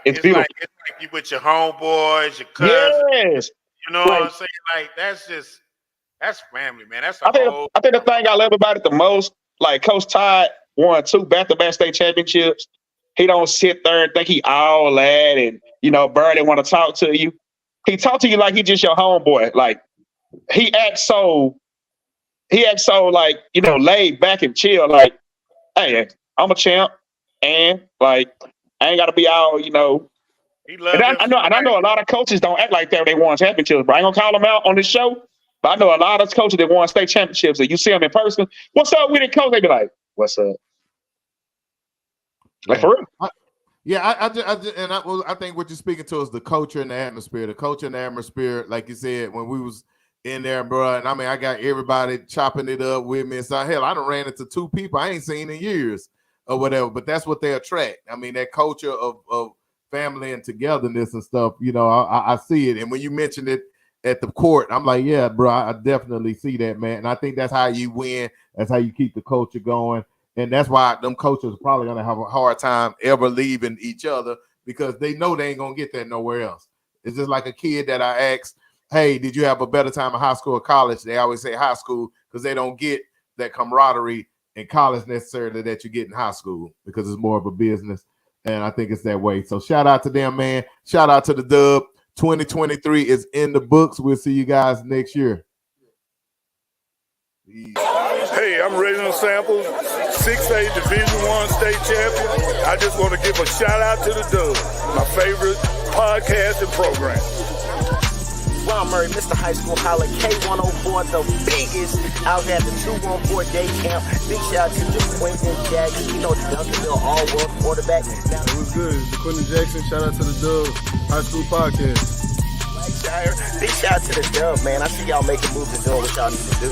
It's beautiful. It's like you with your homeboys, your cousins. Yes. You know what I'm saying? Like that's family, man. That's I think the thing I love about it the most, like Coach Todd won 2 back-to-back state championships. He don't sit there and think he all that and barely want to talk to you. He talk to you like he just your homeboy. Like he acts so like laid back and chill. Like, hey, I'm a champ, and like I ain't got to be all He loves I know a lot of coaches don't act like that when they won championships, but I ain't gonna call them out on this show. But I know a lot of coaches that won state championships, and you see them in person. What's up with it, coach? They be like, "What's up?" Like for real. I think what you're speaking to is the culture and the atmosphere. The culture and the atmosphere, like you said, when we was in there, bro. And I mean, I got everybody chopping it up with me. And so hell, I done ran into 2 people I ain't seen in years or whatever. But that's what they attract. I mean, that culture of family and togetherness and stuff. I see it. And when you mentioned it at the court, I'm like, yeah, bro, I definitely see that, man. And I think that's how you win. That's how you keep the culture going. And that's why them coaches are probably going to have a hard time ever leaving each other because they know they ain't going to get that nowhere else. It's just like a kid that I asked, hey, did you have a better time in high school or college? They always say high school because they don't get that camaraderie in college necessarily that you get in high school because it's more of a business. And I think it's that way. So shout out to them, man. Shout out to the Dub. 2023 is in the books. We'll see you guys next year. Hey, I'm Reginald Samples, 6A Division I state champion. I just want to give a shout out to the Dub, my favorite podcast and program. Ron Murray, Mr. High School Holler, K104, the biggest out here at the 214 day camp. Big shout out to the Quentin Jackson, the Duncanville all-world quarterback. It was good. The Quentin Jackson, shout out to the Dub High School Podcast. Big shout out to the Dub, man. I see y'all making moves and doing what y'all need to do.